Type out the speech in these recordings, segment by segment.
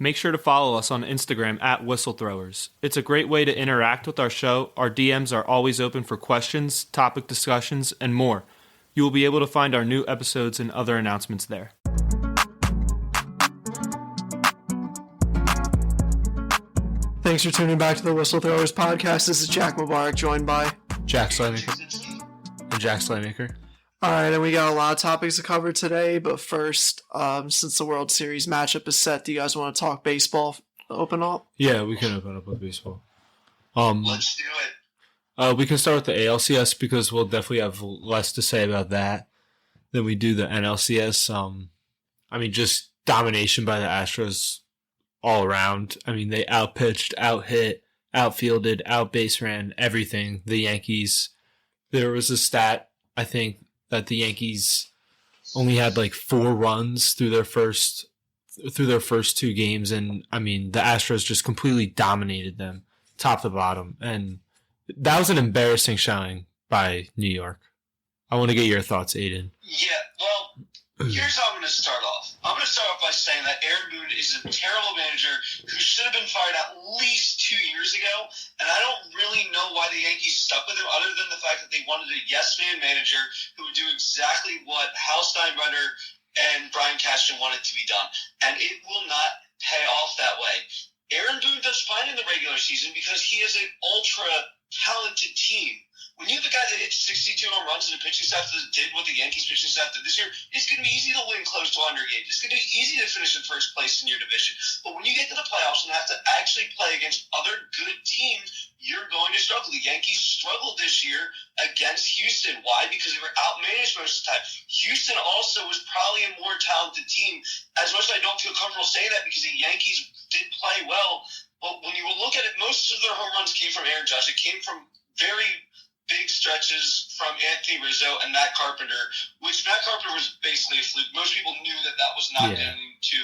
make sure to follow us on Instagram at Whistlethrowers. It's a great way to interact with our show. Our DMs are always open for questions, topic discussions, and more. You will be able to find our new episodes and other announcements there. Thanks for tuning back to the Whistlethrowers podcast. This is Jack Mubarak, joined by Jack Slaymaker. And Jack Slaymaker. All right, and we got a lot of topics to cover today, but first, since the World Series matchup is set, do you guys want to talk baseball? Open up? Yeah, we can open up with baseball. Let's do it. We can start with the ALCS because we'll definitely have less to say about that than we do the NLCS. Just domination by the Astros all around. I mean, they outpitched, outhit, outfielded, outbase ran everything. The Yankees, there was a stat, I think, that the Yankees only had like 4 runs through their first 2 games, and I mean the Astros just completely dominated them top to bottom, and that was an embarrassing showing by New York. I want to get your thoughts, Aiden. Yeah, well, here's how I'm going to start off. I'm going to start off by saying that Aaron Boone is a terrible manager who should have been fired at least 2 years ago, and I don't really know why the Yankees stuck with him other than the fact that they wanted a yes-man manager who would do exactly what Hal Steinbrenner and Brian Cashman wanted to be done, and it will not pay off that way. Aaron Boone does fine in the regular season because he is an ultra-talented team. When you have a guy that hits 62 home runs and a pitching staff that did what the Yankees pitching staff did this year, it's going to be easy to win close to 100 games. It's going to be easy to finish in first place in your division. But when you get to the playoffs and have to actually play against other good teams, you're going to struggle. The Yankees struggled this year against Houston. Why? Because they were outmanaged most of the time. Houston also was probably a more talented team. As much as I don't feel comfortable saying that because the Yankees did play well, but when you look at it, most of their home runs came from Aaron Judge. It came from very big stretches from Anthony Rizzo and Matt Carpenter, which Matt Carpenter was basically a fluke. Most people knew that was not going to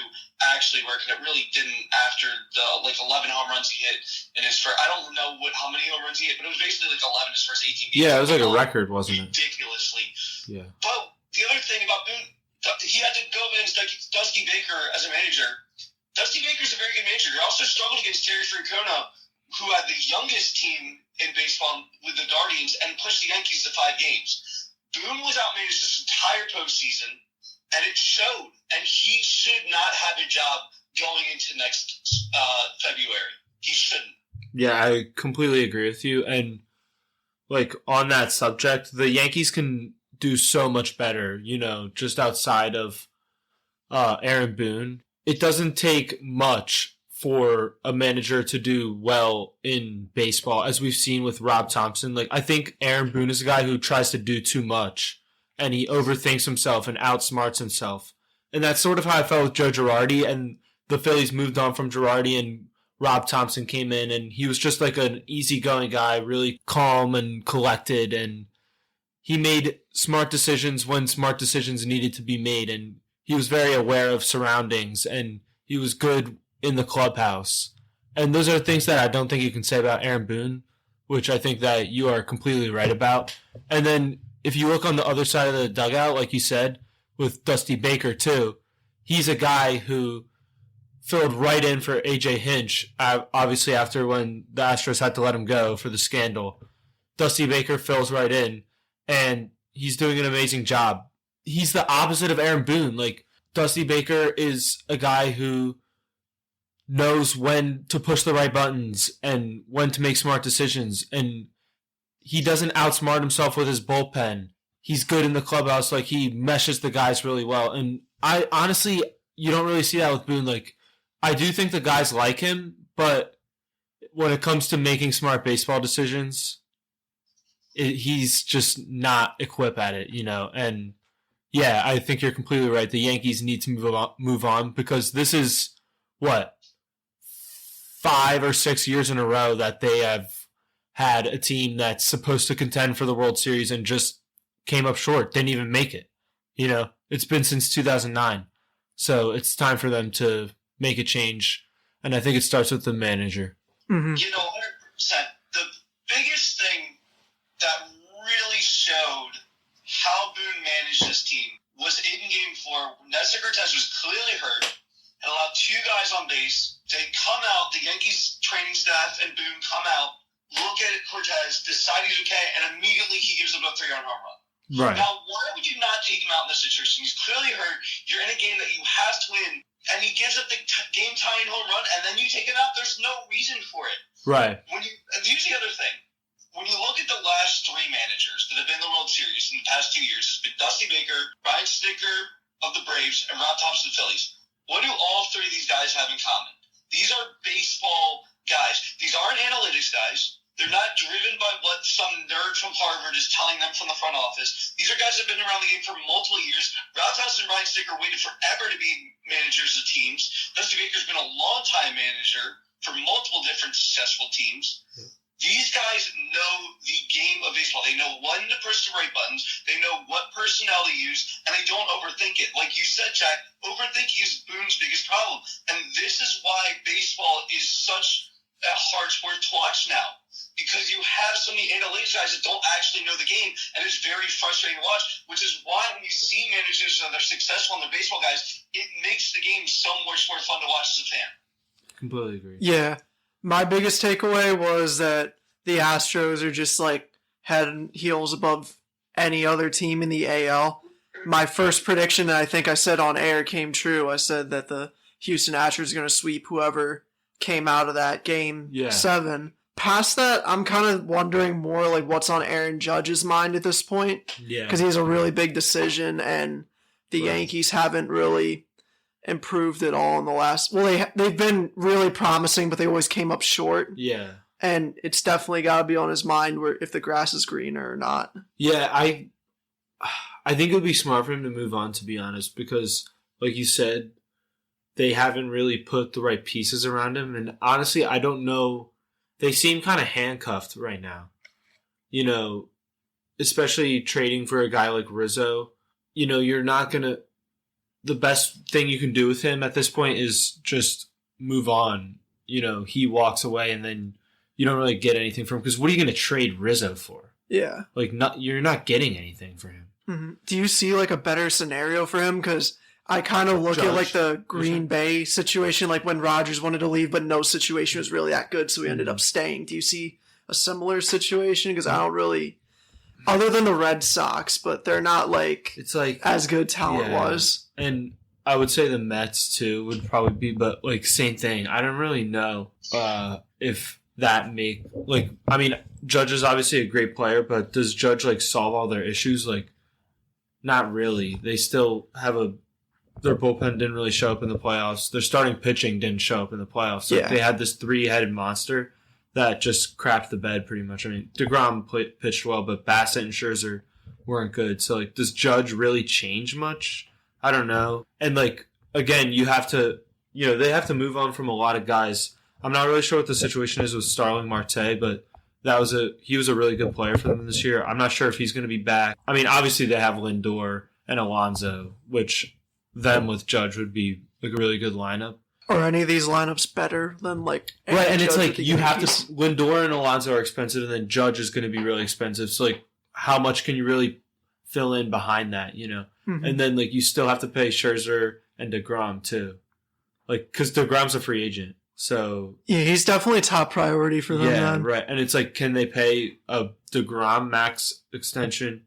actually work, and it really didn't after the 11 home runs he hit in his first. I don't know how many home runs he hit, but it was basically 11 his first 18 games. Yeah, it was like a record, wasn't it? Ridiculously. Yeah. But the other thing about Boone, he had to go against Dusty Baker as a manager. Dusty Baker's a very good manager. He also struggled against Terry Francona, who had the youngest team in baseball with the Guardians and pushed the Yankees to 5 games. Boone was outmanaged this entire postseason, and it showed. And he should not have a job going into next February. He shouldn't. Yeah, I completely agree with you. And on that subject, the Yankees can do so much better, just outside of Aaron Boone. It doesn't take much for a manager to do well in baseball, as we've seen with Rob Thompson. I think Aaron Boone is a guy who tries to do too much, and he overthinks himself and outsmarts himself. And that's sort of how I felt with Joe Girardi, and the Phillies moved on from Girardi, and Rob Thompson came in, and he was just an easygoing guy, really calm and collected, and he made smart decisions when smart decisions needed to be made, and he was very aware of surroundings, and he was good in the clubhouse. And those are things that I don't think you can say about Aaron Boone, which I think that you are completely right about. And then if you look on the other side of the dugout, like you said, with Dusty Baker too, he's a guy who filled right in for AJ Hinch, obviously after when the Astros had to let him go for the scandal. Dusty Baker fills right in, and he's doing an amazing job. He's the opposite of Aaron Boone. Dusty Baker is a guy who knows when to push the right buttons and when to make smart decisions, and he doesn't outsmart himself with his bullpen. He's good in the clubhouse. He meshes the guys really well, and I honestly, you don't really see that with Boone. I do think the guys like him, but when it comes to making smart baseball decisions, he's just not equipped at it, and yeah, I think you're completely right. The Yankees need to move on because this is what, 5 or 6 years in a row that they have had a team that's supposed to contend for the World Series and just came up short, didn't even make it. It's been since 2009. So it's time for them to make a change. And I think it starts with the manager. Mm-hmm. 100%. The biggest thing that really showed how Boone managed this team was in Game 4. Nestor Cortez was clearly hurt. and allow two guys on base. They come out, the Yankees training staff and Boone come out, look at Cortez, decide he's okay, and immediately he gives up a 3-run home run. Right. Now, why would you not take him out in this situation? He's clearly hurt. You're in a game that you have to win, and he gives up the game-tying home run, and then you take him out. There's no reason for it. Right. And here's the other thing. When you look at the last three managers that have been in the World Series in the past 2 years, it's been Dusty Baker, Brian Snitker of the Braves, and Rob Thompson of the Phillies. What do all three of these guys have in common? These are baseball guys. These aren't analytics guys. They're not driven by what some nerd from Harvard is telling them from the front office. These are guys that have been around the game for multiple years. Rob Thompson and Brian Snitker waited forever to be managers of teams. Dusty Baker's been a long-time manager for multiple different successful teams. These guys know the game of baseball. They know when to push the right buttons. They know what personnel to use, and they don't overthink it. Like you said, Jack, overthinking is Boone's biggest problem. And this is why baseball is such a hard sport to watch now. Because you have so many analytics guys that don't actually know the game, and it's very frustrating to watch, which is why when you see managers that are successful and they're baseball guys, it makes the game so much more fun to watch as a fan. Completely agree. Yeah. My biggest takeaway was that the Astros are just like head and heels above any other team in the AL. My first prediction that I think I said on air came true. I said that the Houston Astros are going to sweep whoever came out of that game 7. Past that, I'm kind of wondering more like what's on Aaron Judge's mind at this point. Yeah. Because he has a really big decision, and the Yankees haven't really improved at all in the last. Well, they've been really promising, but they always came up short. Yeah. And it's definitely got to be on his mind where if the grass is greener or not. Yeah, I think it would be smart for him to move on, to be honest, because, like you said, they haven't really put the right pieces around him. And honestly, I don't know. They seem kind of handcuffed right now. You know, especially trading for a guy like Rizzo. You know, you're not going to... The best thing you can do with him at this point is just move on. You know, he walks away and then you don't really get anything from him. Because what are you going to trade Rizzo for? Yeah. Like, you're not getting anything for him. Mm-hmm. Do you see like a better scenario for him? Because I kind of look at like the Green Bay situation, like when Rodgers wanted to leave, but no situation was really that good, so he ended up staying. Do you see a similar situation? Because I don't really, other than the Red Sox, but they're not like It's like as good talent was. And I would say the Mets too would probably be, but like same thing. I don't really know if that Judge is obviously a great player, but does Judge like solve all their issues? Like, not really. They still have their bullpen didn't really show up in the playoffs. Their starting pitching didn't show up in the playoffs. So they had this 3-headed monster that just crapped the bed pretty much. I mean, DeGrom pitched well, but Bassett and Scherzer weren't good. So, like, does Judge really change much? I don't know. And, like, again, you have to, they have to move on from a lot of guys. I'm not really sure what the situation is with Starling Marte, but he was a really good player for them this year. I'm not sure if he's going to be back. I mean, obviously they have Lindor and Alonso, which them with Judge would be like a really good lineup. Are any of these lineups better than like right? And it's Judge like you have to. Lindor and Alonso are expensive, and then Judge is going to be really expensive. So like, how much can you really fill in behind that? Mm-hmm. And then like you still have to pay Scherzer and DeGrom too, like because DeGrom's a free agent. So yeah, he's definitely top priority for them. Yeah, then. Right. And it's like, can they pay a DeGrom max extension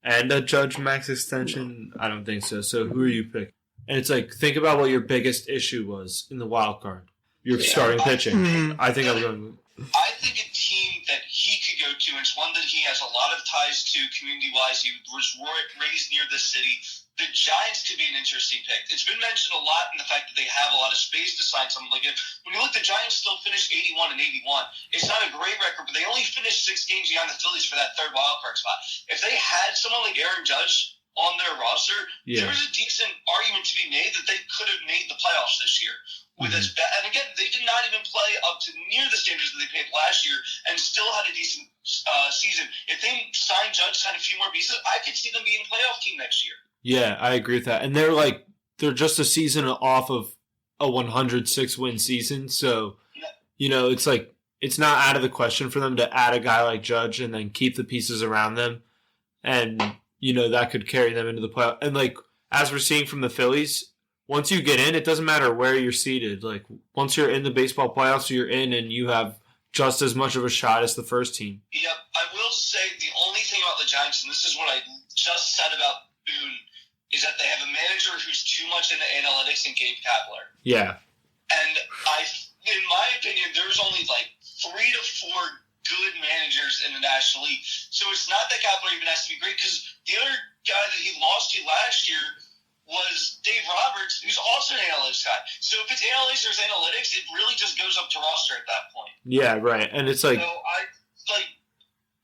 and a Judge max extension? I don't think so. So who are you picking? And it's like, think about what your biggest issue was in the wild card. Your starting pitching. Mm-hmm. I think I'm going. I think a team that he could go to, and it's one that he has a lot of ties to community-wise. He was raised near the city. The Giants could be an interesting pick. It's been mentioned a lot in the fact that they have a lot of space to sign someone like it. When you look, the Giants still finished 81 and 81. It's not a great record, but they only finished 6 games behind the Phillies for that third wild card spot. If they had someone like Aaron Judge on their roster, there was a decent argument to be made that they could have made the playoffs this year. With as bad, and again, they did not even play up to near the standards that they played last year, and still had a decent season. If they signed Judge, sign a few more pieces, I could see them being a playoff team next year. Yeah, I agree with that. And they're just a season off of a 106-win season. So, it's like, it's not out of the question for them to add a guy like Judge and then keep the pieces around them. And, that could carry them into the playoff. And, like, as we're seeing from the Phillies, once you get in, it doesn't matter where you're seated. Like, once you're in the baseball playoffs, you're in and you have just as much of a shot as the first team. Yep. I will say the only thing about the Giants, and this is what I just said about Boone, is that they have a manager who's too much into analytics and Gabe Kapler. Yeah. And in my opinion, there's only like 3 to 4 good managers in the National League. So it's not that Kapler even has to be great, because the other guy that he lost to last year was Dave Roberts, who's also an analytics guy. So if it's analytics or it's analytics, it really just goes up to roster at that point. Yeah, right. And it's like, So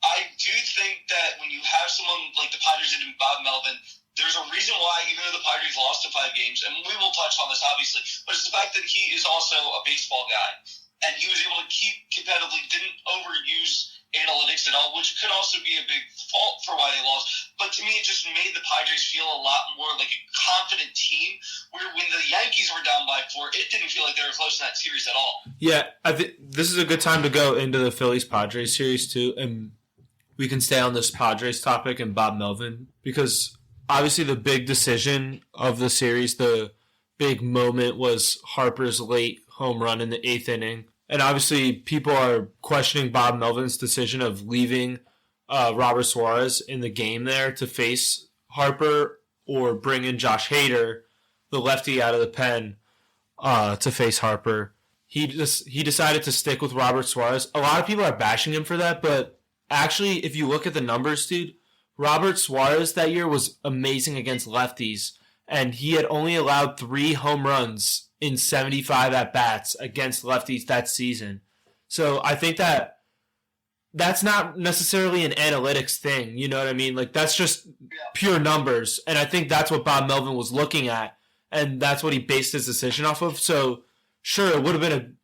I do think that when you have someone like the Padres did in Bob Melvin, there's a reason why, even though the Padres lost to 5 games, and we will touch on this obviously, but it's the fact that he is also a baseball guy, and he was able to keep competitively, didn't overuse analytics at all, which could also be a big fault for why they lost. But to me, it just made the Padres feel a lot more like a confident team, where when the Yankees were down by 4, it didn't feel like they were close in that series at all. yeah, I think this is a good time to go into the Phillies-Padres series too, and we can stay on this Padres topic and Bob Melvin, because obviously the big decision of the series, the big moment, was Harper's late home run in the 8th inning. And obviously people are questioning Bob Melvin's decision of leaving Robert Suarez in the game there to face Harper, or bring in Josh Hader, the lefty out of the pen, to face Harper. He decided to stick with Robert Suarez. A lot of people are bashing him for that, but actually, if you look at the numbers, dude, Robert Suarez that year was amazing against lefties, and he had only allowed 3 home runs in 75 at-bats against lefties that season. So I think that's not necessarily an analytics thing, you know what I mean? Like, that's just pure numbers, and I think that's what Bob Melvin was looking at, and that's what he based his decision off of. So, sure, it would have been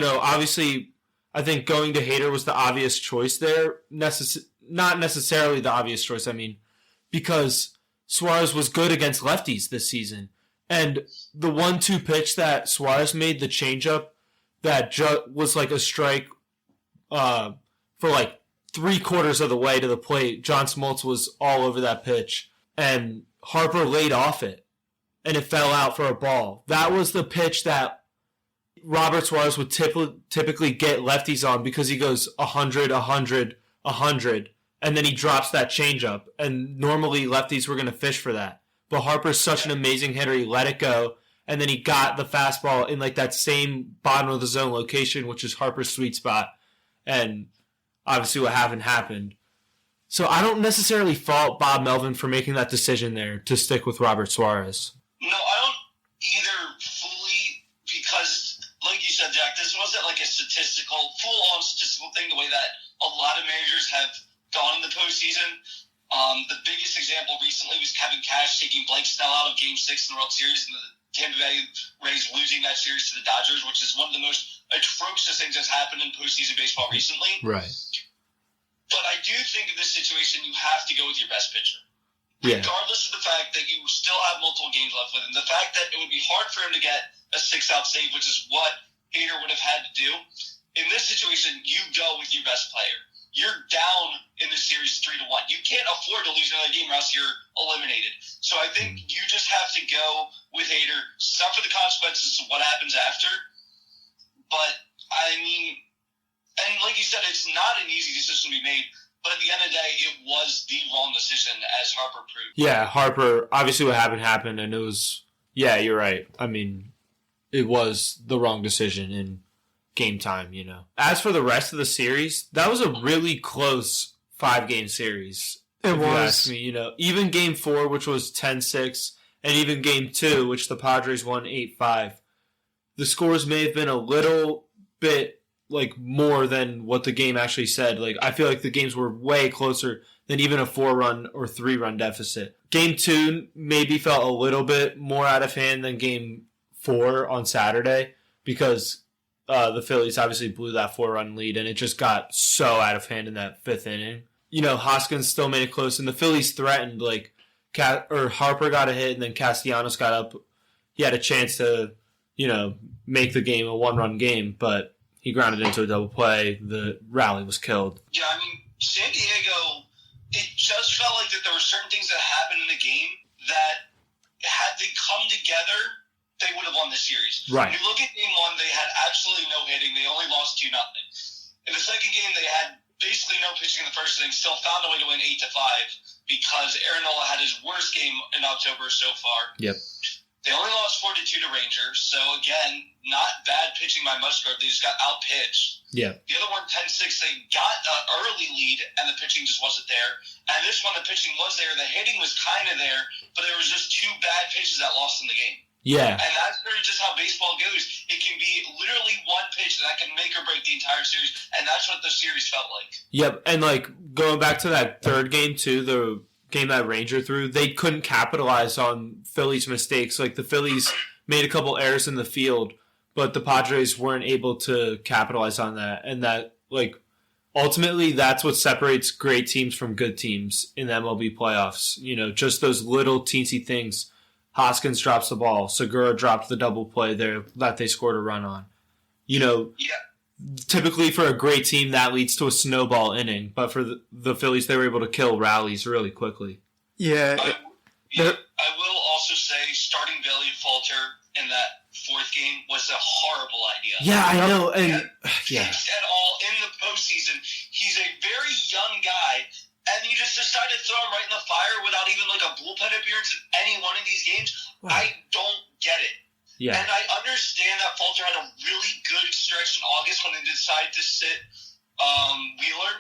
obviously, I think going to Hader was the obvious choice there. Not necessarily the obvious choice, I mean, because Suarez was good against lefties this season. And the 1-2 pitch that Suarez made, the changeup, that was like a strike for like 3/4 of the way to the plate. John Smoltz was all over that pitch, and Harper laid off it, and it fell out for a ball. That was the pitch that Robert Suarez would typically get lefties on, because he goes 100, 100, 100, and then he drops that changeup. And normally lefties were going to fish for that. But Harper's such an amazing hitter, he let it go, and then he got the fastball in like that same bottom of the zone location, which is Harper's sweet spot. And obviously what happened. So I don't necessarily fault Bob Melvin for making that decision there to stick with Robert Suarez. No, I don't either fully, because, like you said, Jack, this wasn't like a full-on statistical thing, the way that a lot of managers have gone in the postseason. The biggest example recently was Kevin Cash taking Blake Snell out of Game 6 in the World Series, and the Tampa Bay Rays losing that series to the Dodgers, which is one of the most atrocious things that's happened in postseason baseball recently. Right. But I do think in this situation, you have to go with your best pitcher. Yeah. Regardless of the fact that you still have multiple games left with him, the fact that it would be hard for him to get a 6-out save, which is what Hader would have had to do. In this situation, you go with your best player. You're down in the series 3-1. You can't afford to lose another game or else you're eliminated. So I think you just have to go with Hader, suffer the consequences of what happens after. But, I mean, and like you said, it's not an easy decision to be made. But at the end of the day, it was the wrong decision, as Harper proved. Yeah, Harper, obviously what happened, and it was, yeah, you're right. I mean, it was the wrong decision in game time, you know. As for the rest of the series, that was a really close 5-game series. It if you was. ask me, you know. Even game 4, which was 10-6, and even game 2, which the Padres won 8-5, the scores may have been a little bit like more than what the game actually said. Like, I feel like the games were way closer than even a 4-run or 3-run deficit. Game 2 maybe felt a little bit more out of hand than game 4 on Saturday, because the Phillies obviously blew that 4-run lead, and it just got so out of hand in that 5th inning. You know, Hoskins still made it close, and the Phillies threatened, like, Harper got a hit, and then Castellanos got up. He had a chance to, you know, make the game a 1-run game, but he grounded into a double play. The rally was killed. Yeah, I mean, San Diego, it just felt like that there were certain things that happened in the game that had they come together they would have won the series. Right. You look at game one, they had absolutely no hitting. They only lost 2-0. In the second game, they had basically no pitching in the first inning, still found a way to win 8-5 because Aaron Nola had his worst game in October so far. Yep. They only lost 4-2 to Rangers, so again, not bad pitching by Musgrove. They just got outpitched. Yeah. The other one, 10-6, they got an early lead, and the pitching just wasn't there. And this one, the pitching was there. The hitting was kind of there, but there was just 2 bad pitches that lost in the game. Yeah. And that's really just how baseball goes. It can be literally one pitch that can make or break the entire series, and that's what the series felt like. Yep. And, like, going back to that third game, too, the game that Ranger threw, they couldn't capitalize on Phillies' mistakes. Like, the Phillies made a couple errors in the field, but the Padres weren't able to capitalize on that. And that, like, ultimately, that's what separates great teams from good teams in the MLB playoffs. You know, just those little teensy things. Hoskins drops the ball. Segura dropped the double play there that they scored a run on. You know, typically for a great team, that leads to a snowball inning. But for the Phillies, they were able to kill rallies really quickly. Yeah. I will also say starting Bailey Falter in that fourth game was a horrible idea. Yeah, I know. And yeah. At all in the postseason, he's a very young guy. And you just decided to throw him right in the fire without even like a bullpen appearance in any one of these games. Right. I don't get it. Yeah. And I understand that Falter had a really good stretch in August when they decided to sit Wheeler.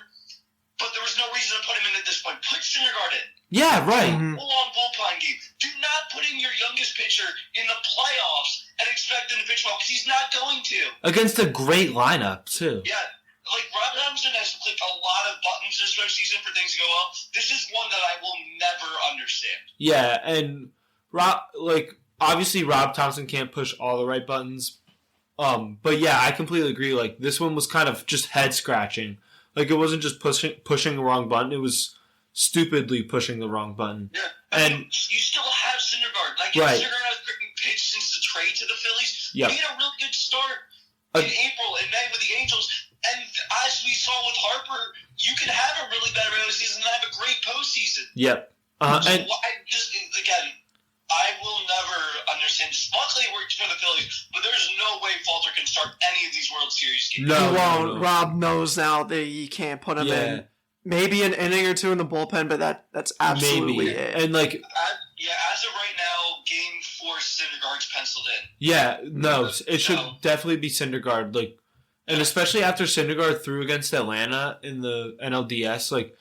But there was no reason to put him in at this point. Put Syndergaard in. Yeah, right. Full-on bullpen game. Do not put in your youngest pitcher in the playoffs and expect him to pitch well, because he's not going to. Against a great lineup, too. Yeah. Like, Rob Thompson has clicked a lot of buttons this postseason for things to go well. This is one that I will never understand. Yeah, and obviously Rob Thompson can't push all the right buttons. But yeah, I completely agree. Like, this one was kind of just head scratching. Like, it wasn't just pushing the wrong button. It was stupidly pushing the wrong button. Yeah. And you still have Syndergaard. Like, right. Syndergaard has pitched since the trade to the Phillies. Yep. He had a really good start in April and May with the Angels. And as we saw with Harper, you can have a really bad regular season and have a great postseason. Yep. Again, I will never understand. Luckily, it worked for the Phillies, but there's no way Falter can start any of these World Series games. No, he won't. No. Rob knows now that you can't put him in. Maybe an inning or two in the bullpen, but that's absolutely it. And like, as of right now, Game 4 Syndergaard's penciled in. Yeah, no, it should definitely be Syndergaard. Like. And especially after Syndergaard threw against Atlanta in the NLDS, like,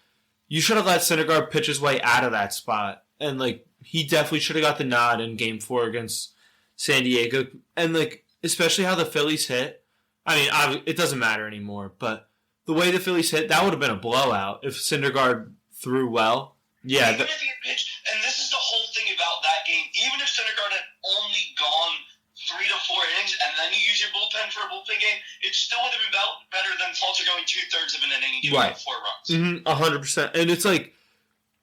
you should have let Syndergaard pitch his way out of that spot. And, like, he definitely should have got the nod in Game 4 against San Diego. And, like, especially how the Phillies hit. I mean, it doesn't matter anymore, but the way the Phillies hit, that would have been a blowout if Syndergaard threw well. Yeah. Even if he had pitched, and this is the whole thing about that game, even if Syndergaard had only gone 3 to 4 innings, and then you use your bullpen for a bullpen game, it still would have been better than Falter going 2/3 of an inning and giving up 4 runs. 100%. And it's like,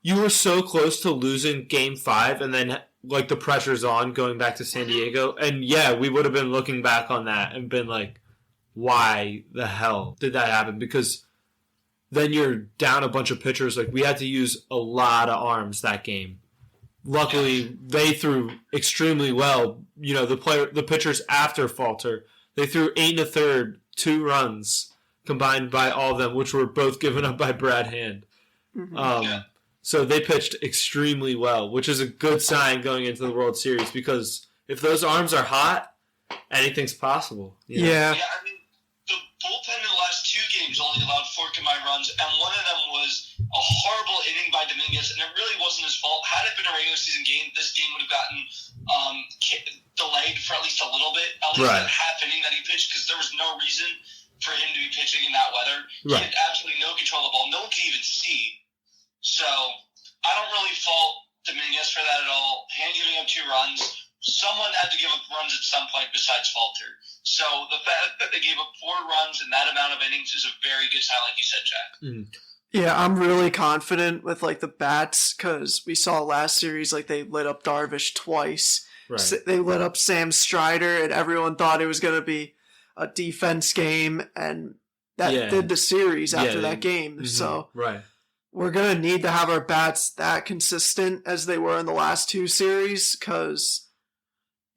you were so close to losing Game 5, and then, like, the pressure's on going back to San Diego. And, yeah, we would have been looking back on that and been like, why the hell did that happen? Because then you're down a bunch of pitchers. Like, we had to use a lot of arms that game. Luckily, they threw extremely well. You know, the pitchers after Falter, they threw 8 1/3, 2 runs combined by all of them, which were both given up by Brad Hand. So they pitched extremely well, which is a good sign going into the World Series, because if those arms are hot, anything's possible. You know? Yeah. Yeah, I mean, the bullpen in the last 2 games only allowed 4 combined runs, and one of them was a horrible inning by Dominguez, and it really wasn't his fault. Had it been a regular season game, this game would have gotten delayed for at least a little bit, at least that half inning that he pitched, because there was no reason for him to be pitching in that weather. He had absolutely no control of the ball. No one could even see. So I don't really fault Dominguez for that at all. Hand giving up 2 runs. Someone had to give up runs at some point besides Falter. So the fact that they gave up 4 runs in that amount of innings is a very good sign, like you said, Jack. Yeah, I'm really confident with, like, the bats, because we saw last series, like, they lit up Darvish twice. Right. They lit up Sam Strider, and everyone thought it was going to be a defense game, and that did the series after that game. So we're going to need to have our bats that consistent as they were in the last 2 series, because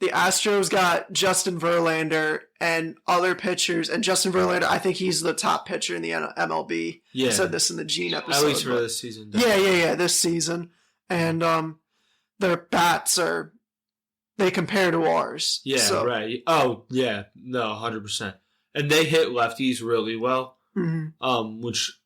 the Astros got Justin Verlander and other pitchers, and Justin Verlander, I think he's the top pitcher in the MLB. Yeah. I said this in the Gene episode. At least for but- this season. Yeah, this season. And their bats they compare to ours. Yeah, So, right. Oh, yeah. No, 100%. And they hit lefties really well, which,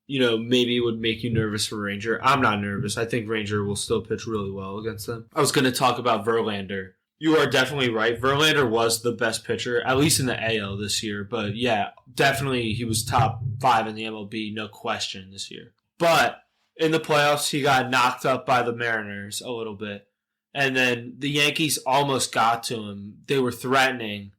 maybe would make you nervous for Ranger. I'm not nervous. I think Ranger will still pitch really well against them. I was going to talk about Verlander. You are definitely right. Verlander was the best pitcher, at least in the AL this year. But, yeah, definitely he was top 5 in the MLB, no question, this year. But in the playoffs, he got knocked up by the Mariners a little bit. And then the Yankees almost got to him. They were threatening,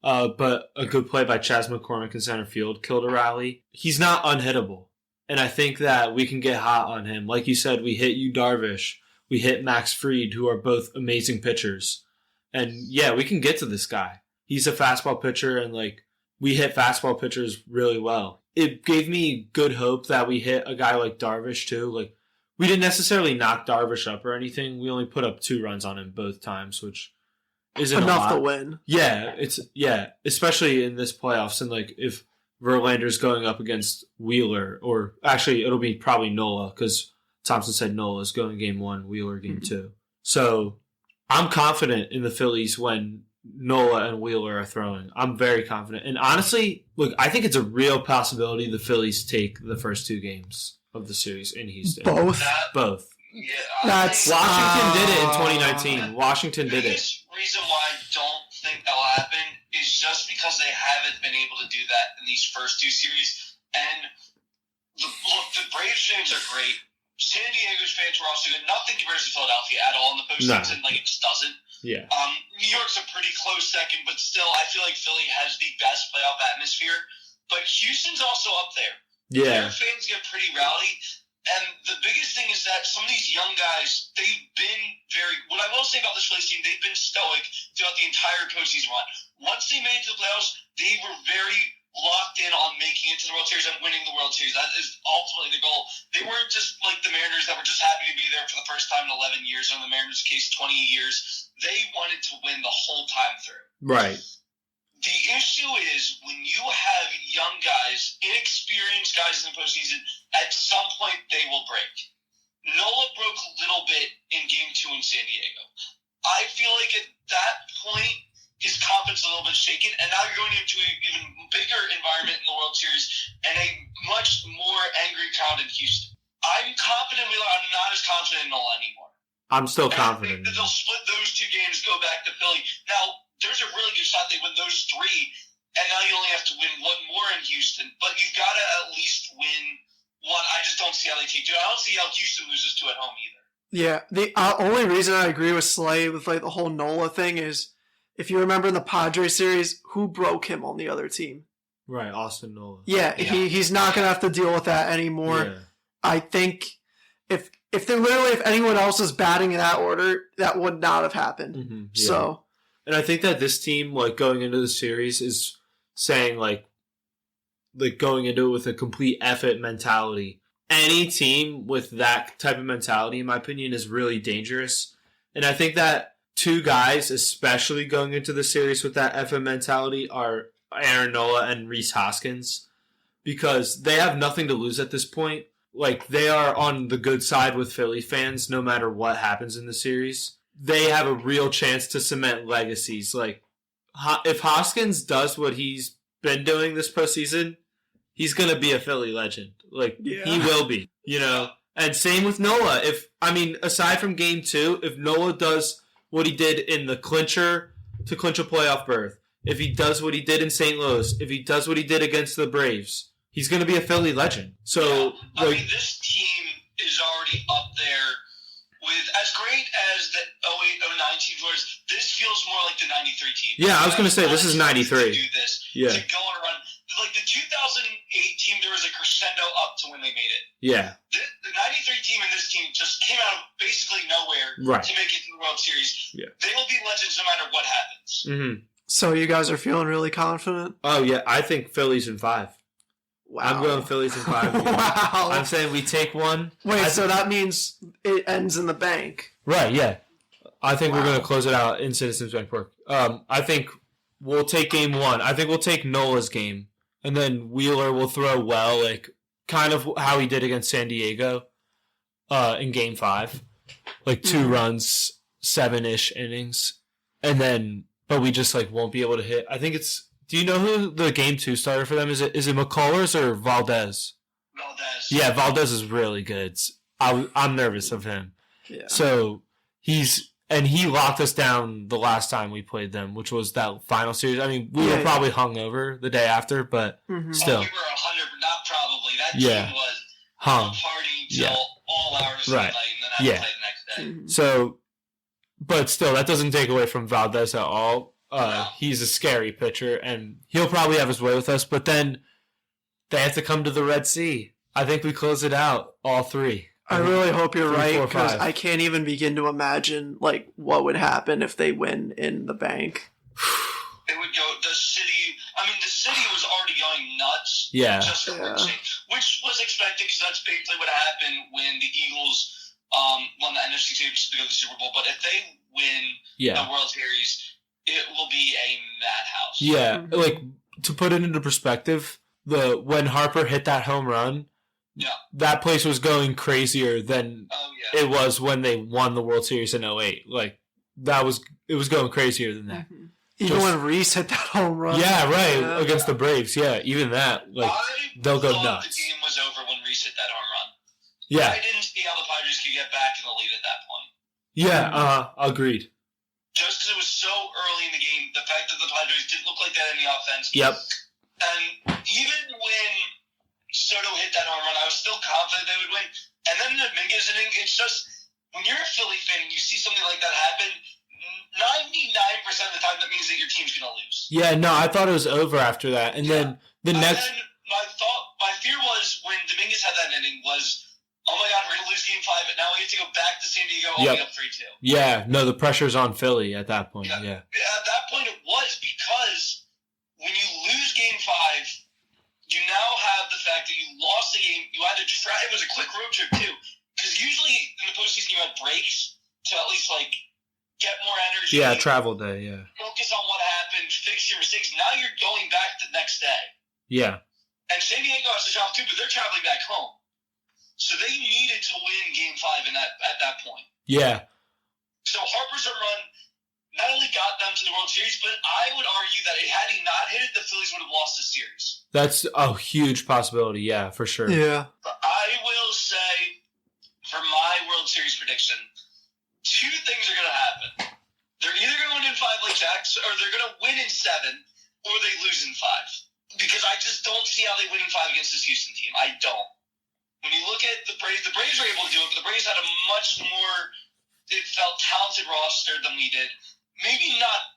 but a good play by Chas McCormick in center field killed a rally. He's not unhittable. And I think that we can get hot on him. Like you said, we hit Yu Darvish. We hit Max Fried, who are both amazing pitchers. And, yeah, we can get to this guy. He's a fastball pitcher, and, we hit fastball pitchers really well. It gave me good hope that we hit a guy like Darvish, too. We didn't necessarily knock Darvish up or anything. We only put up 2 runs on him both times, which isn't enough a lot. to win. Yeah, especially in this playoffs. And if Verlander's going up against Wheeler, or actually it'll be probably Nola, because Thompson said Nola's going game 1, Wheeler game 2. So I'm confident in the Phillies when Nola and Wheeler are throwing. I'm very confident. And honestly, I think it's a real possibility the Phillies take the first 2 games of the series in Houston. Both. Both. Yeah, That's Washington did it in 2019. Washington The did it. biggest reason why I don't think that'll happen is just because they haven't been able to do that in these first 2 series. And the Braves fans are great. San Diego's fans were also good. Nothing compares to Philadelphia at all in the postseason. It just doesn't. Yeah. New York's a pretty close second, but still, I feel like Philly has the best playoff atmosphere. But Houston's also up there. Yeah. Their fans get pretty rowdy. And the biggest thing is that some of these young guys, they've been what I will say about this Phillies team, they've been stoic throughout the entire postseason run. Once they made it to the playoffs, they were very locked in on making it to the World Series and winning the World Series. That is ultimately the goal. They weren't just like the Mariners that were just happy to be there for the first time in 11 years, or in the Mariners' case, 20 years. They wanted to win the whole time through. Right. The issue is when you have young guys, inexperienced guys in the postseason, at some point they will break. Nola broke a little bit in Game 2 in San Diego. I feel like at that point, his confidence is a little bit shaken, and now you're going into an even bigger environment in the World Series and a much more angry crowd in Houston. I'm confident I'm not as confident in Nola anymore. I'm still And confident. I think that they'll split those 2 games, go back to Philly. Now, there's a really good shot they win those 3, and now you only have to win 1 more in Houston. But you've got to at least win 1. I just don't see how they take 2. I don't see how Houston loses 2 at home either. Yeah, the only reason I agree with Slay with the whole Nola thing is, if you remember in the Padres series, who broke him on the other team? Right, Austin Nola. Yeah. He's not gonna have to deal with that anymore. Yeah. I think if anyone else was batting in that order, that would not have happened. Mm-hmm, yeah. So, and I think that this team, going into the series, is saying going into it with a complete effort mentality. Any team with that type of mentality, in my opinion, is really dangerous. And I think that 2 guys, especially going into the series with that effort mentality, are Aaron Nola and Rhys Hoskins, because they have nothing to lose at this point. They are on the good side with Philly fans no matter what happens in the series. They have a real chance to cement legacies. If Hoskins does what he's been doing this postseason, he's going to be a Philly legend. He will be, And same with Nola. Aside from Game 2, if Nola does what he did in the clincher to clinch a playoff berth, if he does what he did in St. Louis, if he does what he did against the Braves, he's going to be a Philly legend. So, this team is already up there with, as great as the 08-09 team was. This feels more like the 93 team. Yeah, I was going to say, this is 93. To do this, yeah. to go on a run. The 2008 team, there was a crescendo up to when they made it. Yeah. The 93 team and this team just came out of basically nowhere to make it to the World Series. Yeah. They will be legends no matter what happens. Mm-hmm. So you guys are feeling really confident? Oh, yeah. I think Phillies in 5. Wow. I'm going Phillies in 5. Wow. I'm saying we take 1. Wait, so that means it ends in the bank. Right, yeah. I think we're Wow. going to close it out in Citizens Bank Park. I think we'll take game 1. I think we'll take Nola's game, and then Wheeler will throw well, like kind of how he did against San Diego in game 5, like 2 runs, 7-ish innings, and then but we just like won't be able to hit. I think it's. Do you know who the game 2 starter for them is? Is it McCullers or Valdez? Valdez. Yeah, Valdez is really good. I'm nervous of him. Yeah. So he locked us down the last time we played them, which was that final series. I mean, we were probably hungover the day after, but still. Oh, we were 100, not probably. That Yeah. team was Hung. partying till all hours of Right. the night, and then I had to play the next day. So, but still, that doesn't take away from Valdez at all. No. He's a scary pitcher, and he'll probably have his way with us, but then they have to come to the Red Sea. I think we close it out, all 3. I really hope you're 3, right 4, because 5. I can't even begin to imagine like what would happen if they win in the bank. It would go, the city was already going nuts. Yeah. Just for Red Sea, which was expected because that's basically what happened when the Eagles won the NFC Championship to go to the Super Bowl. But if they win the World Series, it will be a madhouse. Yeah, like to put it into perspective, when Harper hit that home run, that place was going crazier than it was when they won the World Series in 2008. Like it was going crazier than that. Even when Reese hit that home run. Yeah, right, against the Braves. Yeah, even that, like they'll go nuts. The game was over when Reese hit that home run. Yeah, I didn't see how the Padres could get back in the lead at that point. Yeah, agreed. Just because it was so early in the game, the fact that the Padres didn't look like that in the offense. Yep. And even when Soto hit that home run, I was still confident they would win. And then the Dominguez inning, it's just, when you're a Philly fan and you see something like that happen, 99% of the time that means that your team's going to lose. Yeah, no, I thought it was over after that. And then the next... And my fear was when Dominguez had that inning was, oh my God, we're going to lose game 5, and now we have to go back to San Diego only up 3-2. Yeah, no, the pressure's on Philly at that point, yeah. At that point it was because when you lose game 5, you now have the fact that you lost the game. You had to try. It was a quick road trip, too. Because usually in the postseason you had breaks to at least, like, get more energy. Yeah, travel day, yeah. Focus on what happened, fix your mistakes. Now you're going back the next day. Yeah. And San Diego has to travel, too, but they're traveling back home. So they needed to win Game 5 at that point. Yeah. So Harper's home run not only got them to the World Series, but I would argue that had he not hit it, the Phillies would have lost the series. That's a huge possibility, yeah, for sure. Yeah. But I will say, for my World Series prediction, 2 things are going to happen. They're either going to win in 5 like Jacks, or they're going to win in 7, or they lose in 5. Because I just don't see how they win in 5 against this Houston team. I don't. When you look at the Braves were able to do it, but the Braves had a much more, it felt talented roster than we did. Maybe not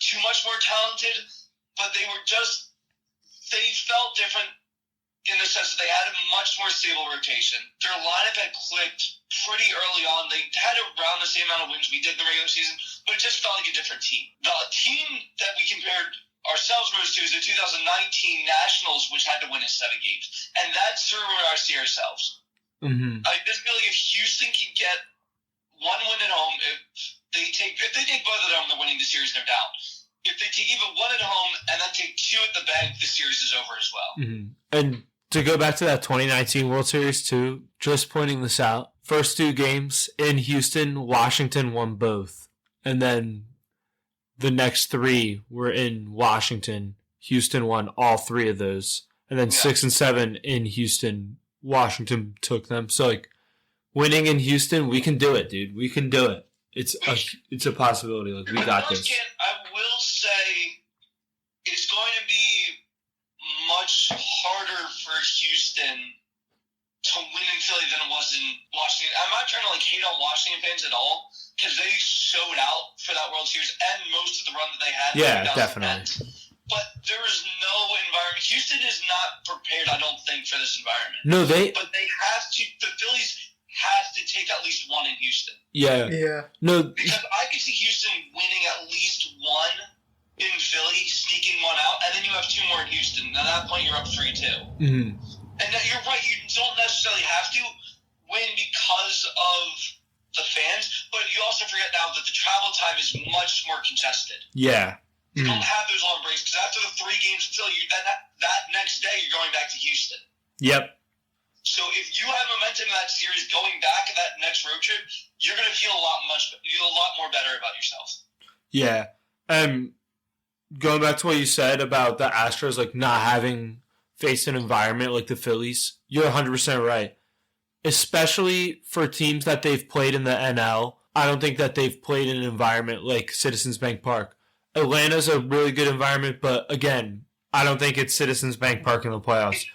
too much more talented, but they felt different in the sense that they had a much more stable rotation. Their lineup had clicked pretty early on. They had around the same amount of wins we did in the regular season, but it just felt like a different team. The team that we compared ourselves most to is the 2019 Nationals, which had to win in 7 games. And that's where I see ourselves. Mm-hmm. I just feel like if Houston can get 1 win at home, if they take both of them, they're winning the series, no doubt. If they take even 1 at home and then take 2 at the bank, the series is over as well. Mm-hmm. And to go back to that 2019 World Series too, just pointing this out, first 2 games in Houston, Washington won both. And then the next 3 were in Washington. Houston won all 3 of those. And then 6 and 7 in Houston, Washington took them. So, like, winning in Houston, we can do it, dude. We can do it. It's a possibility. Like, we got this. I will say it's going to be much harder for Houston to win in Philly than it was in Washington. I'm not trying to hate on Washington fans at all, because they showed out for that World Series and most of the run that they had. Yeah, definitely. But there is no environment. Houston is not prepared, I don't think, for this environment. No, But they have to. The Phillies have to take at least 1 in Houston. Yeah. No. Because I could see Houston winning at least 1 in Philly, sneaking 1 out, and then you have 2 more in Houston. And at that point, you're up 3-2. Mm-hmm. And you're right. You don't necessarily have to win because of the fans, but you also forget now that the travel time is much more congested. Yeah. You don't have those long breaks because after the 3 games in Philly, that next day you're going back to Houston. Yep. So if you have momentum in that series going back in that next road trip, you're going to feel a lot more better about yourself. Yeah. Going back to what you said about the Astros like not having faced an environment like the Phillies, you're 100% right. Especially for teams that they've played in the NL, I don't think that they've played in an environment like Citizens Bank Park. Atlanta's a really good environment, but again, I don't think it's Citizens Bank Park in the playoffs.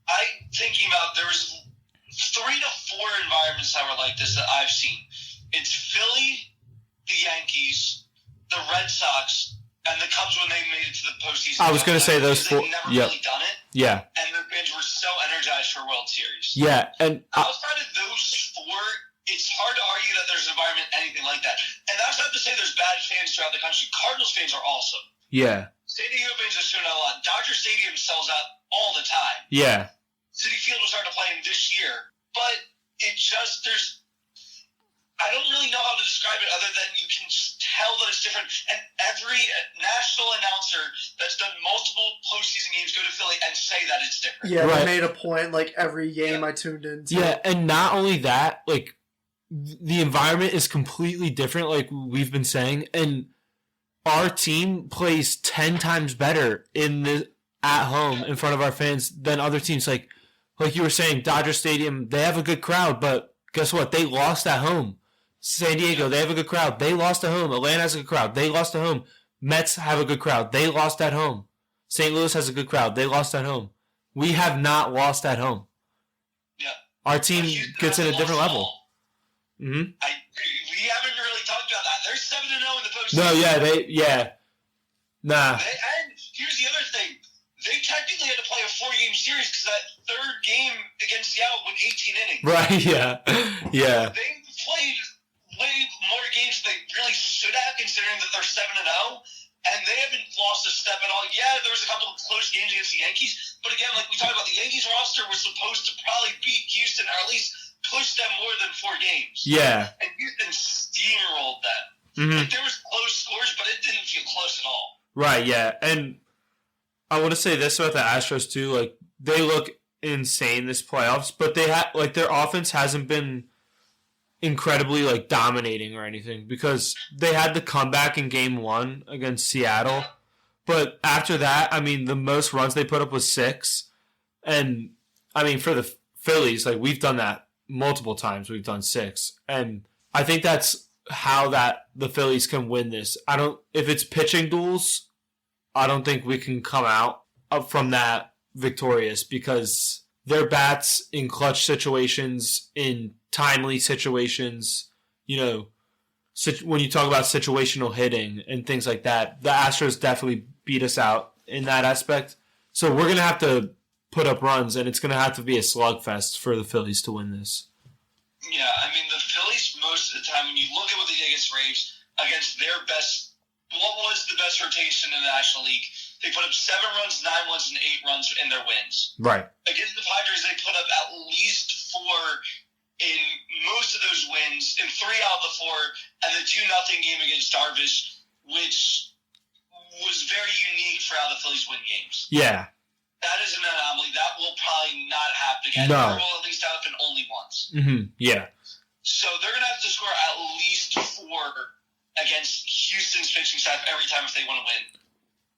I'm thinking about there was 3 to 4 environments that were like this that I've seen. It's Philly, the Yankees, the Red Sox, and the Cubs when they made it to the postseason. I was going to say those 4. They've never really done it. Yeah. And their fans were so energized for World Series. Yeah, and outside of those 4, it's hard to argue that there's an environment anything like that. And that's not to say there's bad fans throughout the country. Cardinals fans are awesome. Yeah. San Diego fans are showing out a lot. Dodger Stadium sells out all the time. Yeah. Citi Field was starting to play in this year. But it just, I don't really know how to describe it other than you can just tell that it's different. And every national announcer that's done multiple postseason games go to Philly and say that it's different. Yeah, Right. they made a point like every game I tuned in. Yeah, and not only that, like the environment is completely different, like we've been saying, and our team plays 10 times better at home in front of our fans than other teams. Like you were saying, Dodger Stadium, they have a good crowd, but guess what? They lost at home. San Diego, they have a good crowd. They lost at home. Atlanta has a good crowd. They lost at home. Mets have a good crowd. They lost at home. St. Louis has a good crowd. They lost at home. We have not lost at home. Yeah. Our team gets in a different level. Mm-hmm. We haven't really talked about that. They're 7-0 in the postseason. No, Nah. And here's the other thing. They technically had to play a 4-game series because that third game against Seattle went 18 innings. Right, yeah. They played way more games than they really should have, considering that they're 7-0, and they haven't lost a step at all. Yeah, there was a couple of close games against the Yankees, but again, like we talked about, the Yankees roster was supposed to probably beat Houston or at least push them more than 4 games. Yeah. And Houston steamrolled them. Mm-hmm. Like, there was close scores, but it didn't feel close at all. Right, yeah. And I want to say this about the Astros too, like they look insane this playoffs, but they their offense hasn't been incredibly like dominating or anything because they had the comeback in game 1 against Seattle. But after that, I mean, the most runs they put up was 6. And I mean, for the Phillies, like we've done that multiple times. We've done 6. And I think that's how the Phillies can win this. If it's pitching duels, I don't think we can come out up from that victorious because their bats in clutch situations, in timely situations, when you talk about situational hitting and things like that, the Astros definitely beat us out in that aspect. So we're going to have to put up runs, and it's going to have to be a slugfest for the Phillies to win this. Yeah, I mean, the Phillies, most of the time, when you look at what they did against Braves, against their best, what was the best rotation in the National League? They put up 7 runs, 9 runs, and 8 runs in their wins. Right. Against the Padres, they put up at least 4 in most of those wins, in 3 out of the 4, and the 2-0 game against Darvish, which was very unique for how the Phillies win games. Yeah. That is an anomaly. That will probably not happen again. No. Or will at least happen only once. Mm-hmm. Yeah. So they're going to have to score at least 4 against Houston's pitching staff every time if they want to win.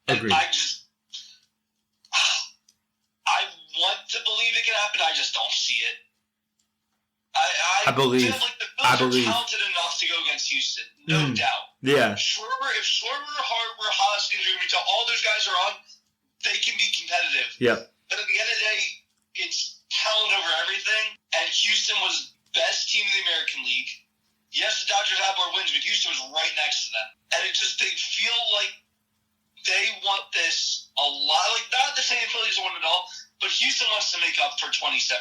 Agreed. I want to believe it can happen. I just don't see it. I believe. feel like the Phillies are talented enough to go against Houston, no doubt. Yeah. If Schwarber, Harper, Hoskins, Rubito, all those guys are on, they can be competitive. Yep. But at the end of the day, it's talent over everything. And Houston was best team in the American League. Yes, the Dodgers had more wins, but Houston was right next to them. And they feel like they want this a lot. Like, not the same Phillies want it all, but Houston wants to make up for 2017.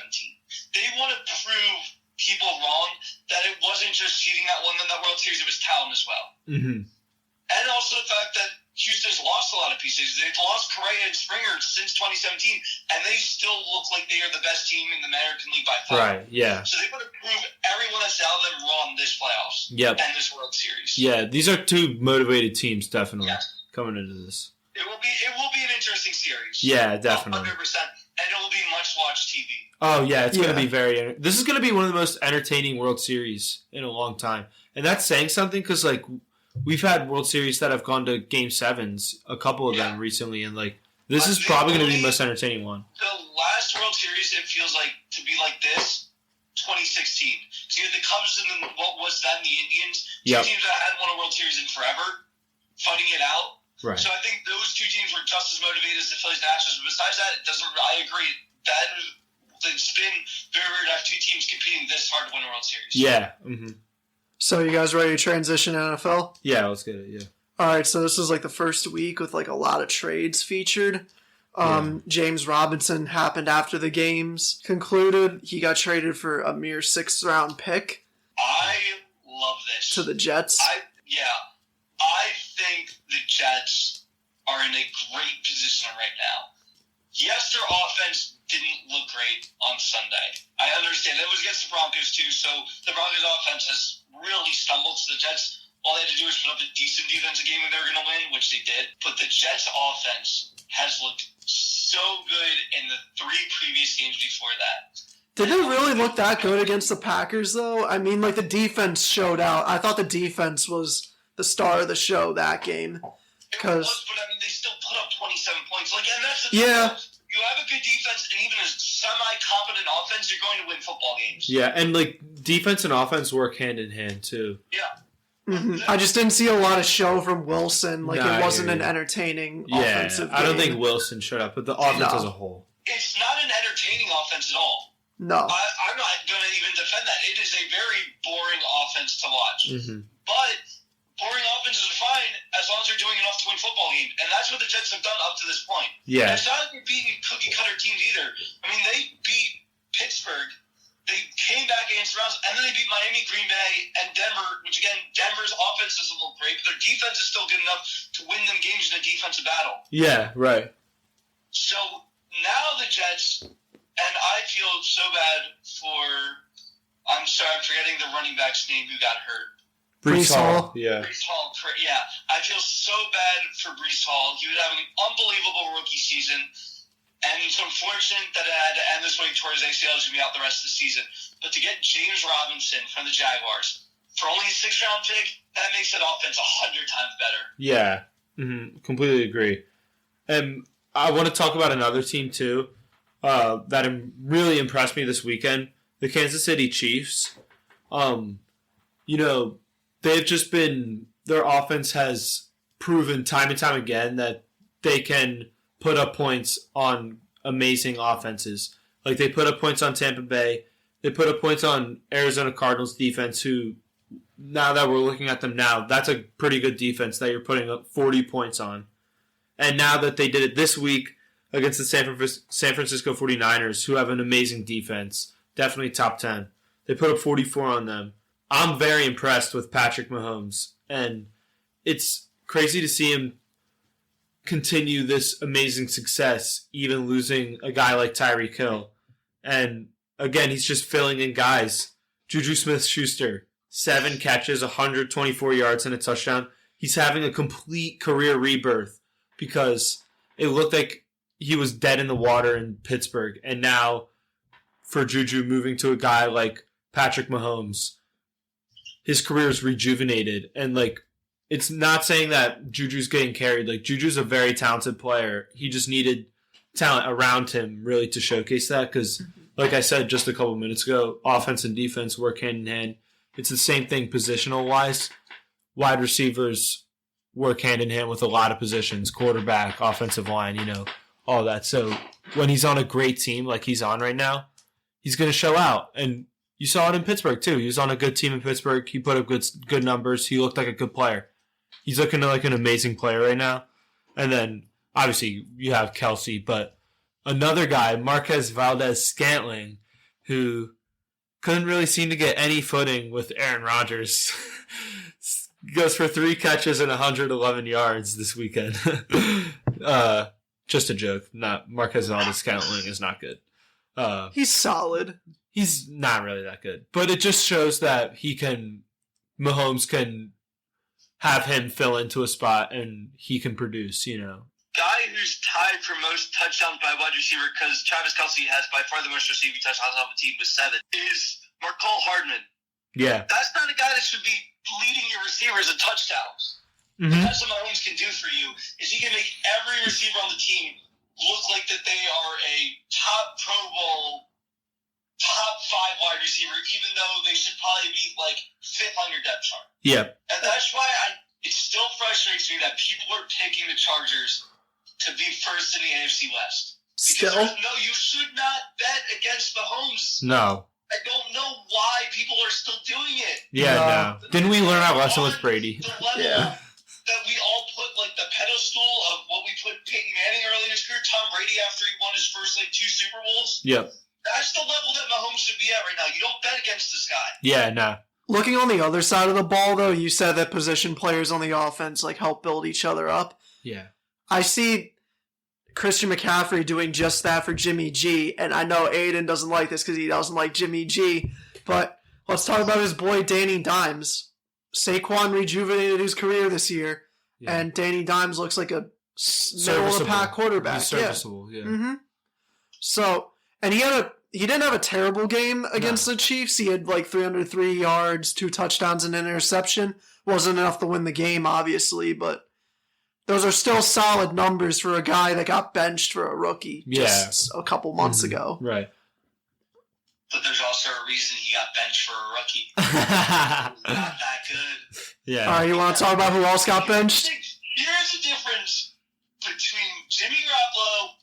They want to prove people wrong that it wasn't just cheating that won them that World Series, it was talent as well. Mm-hmm. And also the fact that Houston's lost a lot of pieces. They've lost Correa and Springer since 2017, and they still look like they are the best team in the American League by far. Right, yeah. So they've got to prove everyone that's out of them wrong this playoffs Yep. and this World Series. Yeah, these are two motivated teams, definitely, Yeah. coming into this. It will be an interesting series. Yeah, definitely. 100%. And it will be much-watched TV. Oh, yeah, it's going to Yeah. be very... This is going to be one of the most entertaining World Series in a long time. And that's saying something because, like, we've had World Series that have gone to Game 7s, a couple of them recently, and, like, this is probably going to be the most entertaining one. The last World Series, it feels like, to be like this, 2016. So you had the Cubs and then what was then the Indians. Two Yep. teams that hadn't won a World Series in forever, fighting it out. Right. So I think those two teams were just as motivated as the Phillies and Astros. But besides that, I agree. It's been very weird to have two teams competing this hard to win a World Series. Yeah. Mm-hmm. So you guys ready to transition to NFL? Yeah, let's get it, yeah. All right, so this is like the first week with like a lot of trades featured. James Robinson happened after the games concluded. He got traded for a mere 6th-round pick I love this. to the Jets. I think the Jets are in a great position right now. Yes, their offense didn't look great on Sunday. I understand. It was against the Broncos, too, so the Broncos' offense has really stumbled. So the Jets, all they had to do was put up a decent defensive game and they were going to win, which they did. But the Jets' offense has looked so good in the 3 previous games before that. Did it really look that good against the Packers, though? I mean, like, the defense showed out. I thought the defense was the star of the show that game. It 'Cause- was, but I mean, they still put up 27 points. Like, and that's the Yeah. thing. You have a good defense and even a semi-competent offense, you're going to win football games. Yeah, and, like, defense and offense work hand in hand, too. Yeah. I just didn't see a lot of show from Wilson. Like, Nah, I it wasn't hear an you. entertaining Yeah, offensive game. I don't think Wilson showed up, but the offense No. as a whole. It's not an entertaining offense at all. No. I'm not going to even defend that. It is a very boring offense to watch. Mm-hmm. But boring offenses are fine as long as they're doing enough to win football games. And that's what the Jets have done up to this point. Yeah. And it's not like they're beating cookie-cutter teams either. I mean, they beat Pittsburgh. They came back against the Browns, and then they beat Miami, Green Bay, and Denver, which, again, Denver's offense doesn't look great, but their defense is still good enough to win them games in a defensive battle. Yeah, right. So now the Jets, and I feel so bad for, I'm sorry, I'm forgetting the running back's name who got hurt. Breece Hall. Yeah. Breece Hall, yeah. I feel so bad for Breece Hall. He was having an unbelievable rookie season, and it's unfortunate that it had to end this way towards ACL. He's going to be out the rest of the season. But to get James Robinson from the Jaguars for only a 6th-round pick, that makes that offense 100 times better. Yeah. Mm-hmm. Completely agree. And I want to talk about another team, too, that really impressed me this weekend, the Kansas City Chiefs. You know, they've just been, their offense has proven time and time again that they can put up points on amazing offenses. Like, they put up points on Tampa Bay. They put up points on Arizona Cardinals defense, who, now that we're looking at them now, that's a pretty good defense that you're putting up 40 points on. And now that they did it this week against the San Francisco 49ers, who have an amazing defense, definitely top 10, they put up 44 on them. I'm very impressed with Patrick Mahomes, and it's crazy to see him continue this amazing success, even losing a guy like Tyreek Hill. And again, he's just filling in guys. Juju Smith-Schuster, 7 catches, 124 yards, and a touchdown. He's having a complete career rebirth because it looked like he was dead in the water in Pittsburgh. And now, for Juju moving to a guy like Patrick Mahomes, his career is rejuvenated. And, like, it's not saying that Juju's getting carried. Like, Juju's a very talented player. He just needed talent around him, really, to showcase that. Because, like I said just a couple minutes ago, offense and defense work hand in hand. It's the same thing positional-wise. Wide receivers work hand in hand with a lot of positions, quarterback, offensive line, you know, all that. So when he's on a great team like he's on right now, he's going to show out. And you saw it in Pittsburgh, too. He was on a good team in Pittsburgh. He put up good numbers. He looked like a good player. He's looking like an amazing player right now. And then, obviously, you have Kelsey, but another guy, Marquez Valdez-Scantling, who couldn't really seem to get any footing with Aaron Rodgers. goes for 3 catches and 111 yards this weekend. Just a joke. Not Marquez Valdez-Scantling is not good. He's solid. He's not really that good, but it just shows that Mahomes can have him fill into a spot and he can produce. Guy who's tied for most touchdowns by wide receiver, because Travis Kelce has by far the most receiving touchdowns on the team with 7, is Mecole Hardman. Yeah. That's not a guy that should be leading your receivers in touchdowns. Mm-hmm. That's what Mahomes can do for you, is he can make every receiver on the team look like that they are a top Pro Bowl, top 5 wide receiver, even though they should probably be like 5th on your depth chart. Yeah. And that's why it still frustrates me that people are picking the Chargers to be first in the AFC West. Because you should not bet against Mahomes. No. I don't know why people are still doing it. Yeah, no. Didn't we learn our lesson with Brady? The level that we all put like the pedestal of what we put Peyton Manning early in his career, Tom Brady after he won his first 2 Super Bowls. Yep. That's the level that Mahomes should be at right now. You don't bet against this guy. Yeah, no. Looking on the other side of the ball, though, you said that position players on the offense help build each other up. Yeah. I see Christian McCaffrey doing just that for Jimmy G, and I know Aiden doesn't like this because he doesn't like Jimmy G, but let's talk about his boy Danny Dimes. Saquon rejuvenated his career this year, and Danny Dimes looks like a middle-of-the-pack quarterback. He's serviceable, yeah. Mm-hmm. So, and he didn't have a terrible game against the Chiefs. He had 303 yards, 2 touchdowns, and an interception. Wasn't enough to win the game, obviously, but those are still solid numbers for a guy that got benched for a rookie just a couple months ago. Right. But there's also a reason he got benched for a rookie. Not that good. Yeah. All right, you want to talk about who else got benched? Here's the difference between Jimmy Garoppolo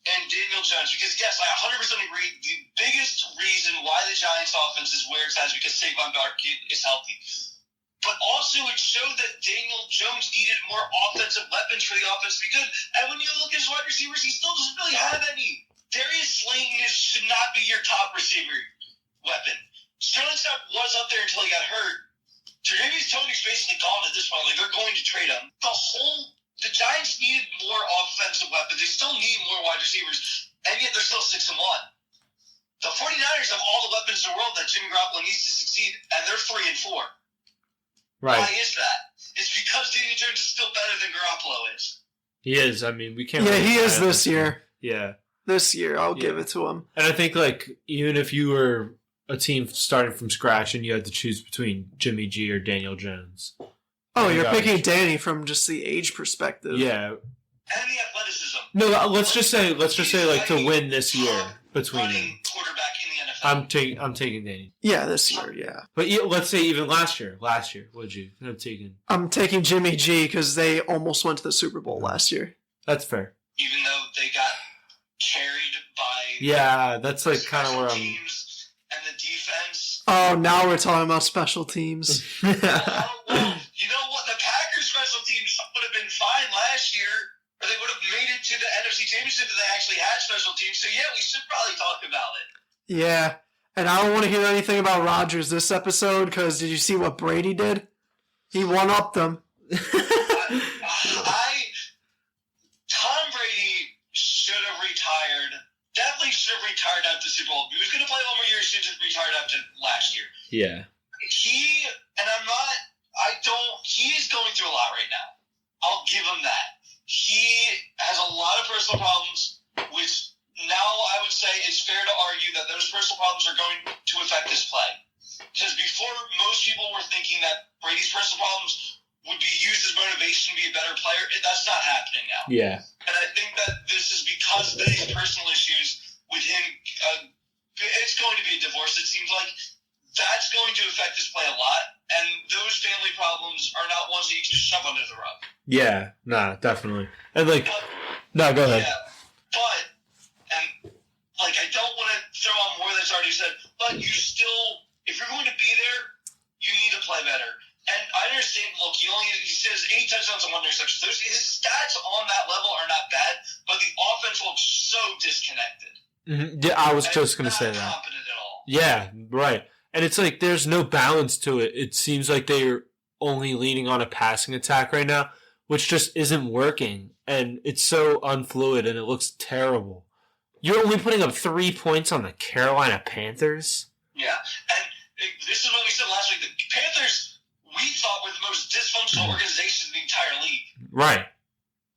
and Daniel Jones, because yes, I 100% agree. The biggest reason why the Giants' offense is where it's at is because Saquon Barkley is healthy. But also, it showed that Daniel Jones needed more offensive weapons for the offense to be good. And when you look at his wide receivers, he still doesn't really have any. Darius Slayton should not be your top receiver weapon. Sterling Scott was up there until he got hurt. Tre'Davious Toney's basically gone at this point. They're going to trade him. The Giants needed more offensive weapons. They still need more wide receivers, and yet they're still 6-1. The 49ers have all the weapons in the world that Jimmy Garoppolo needs to succeed, and they're 3-4. Right. Why is that? It's because Daniel Jones is still better than Garoppolo is. He is. I mean, we can't. Yeah, really he is deny this year. Yeah. This year, I'll give it to him. And I think even if you were a team starting from scratch and you had to choose between Jimmy G or Daniel Jones. Oh, you're picking Danny from just the age perspective. Yeah. And the athleticism. No, let's just say to win this year between them. Quarterback in the NFL. I'm taking Danny. Yeah, this year, yeah. But let's say even last year, what'd you have taken? I'm taking Jimmy G because they almost went to the Super Bowl last year. That's fair. Even though they got carried by that's kind of where I'm. teams and the defense. Oh, now we're talking about special teams. Well, you know what? The Packers special teams would have been fine last year, or they would have made it to the NFC Championship if they actually had special teams. So yeah, we should probably talk about it. Yeah, and I don't want to hear anything about Rodgers this episode because did you see what Brady did? He one-upped them. Tom Brady should have retired. Definitely should have retired after the Super Bowl. He was going to play one more year. He should have retired after last year. Yeah. He's going through a lot right now. I'll give him that. He has a lot of personal problems, which now I would say it's fair to argue that those personal problems are going to affect his play. Because before, most people were thinking that Brady's personal problems would be used as motivation to be a better player. That's not happening now. Yeah. And I think that this is because of these personal issues with him. It's going to be a divorce, it seems like. That's going to affect his play a lot. And those family problems are not ones that you can just shove under the rug. Yeah, nah, definitely. And go ahead. Yeah, I don't want to throw on more that's already said, but you still, if you're going to be there, you need to play better. And I understand, look, he says 8 touchdowns and 1 interception. His stats on that level are not bad, but the offense looks so disconnected. Mm-hmm. Yeah, I was just going to say that. Not competent at all. Yeah, right. And it's there's no balance to it. It seems like they're only leaning on a passing attack right now, which just isn't working. And it's so unfluid and it looks terrible. You're only putting up 3 points on the Carolina Panthers? Yeah, and this is what we said last week. The Panthers, we thought, were the most dysfunctional organization in the entire league. Right.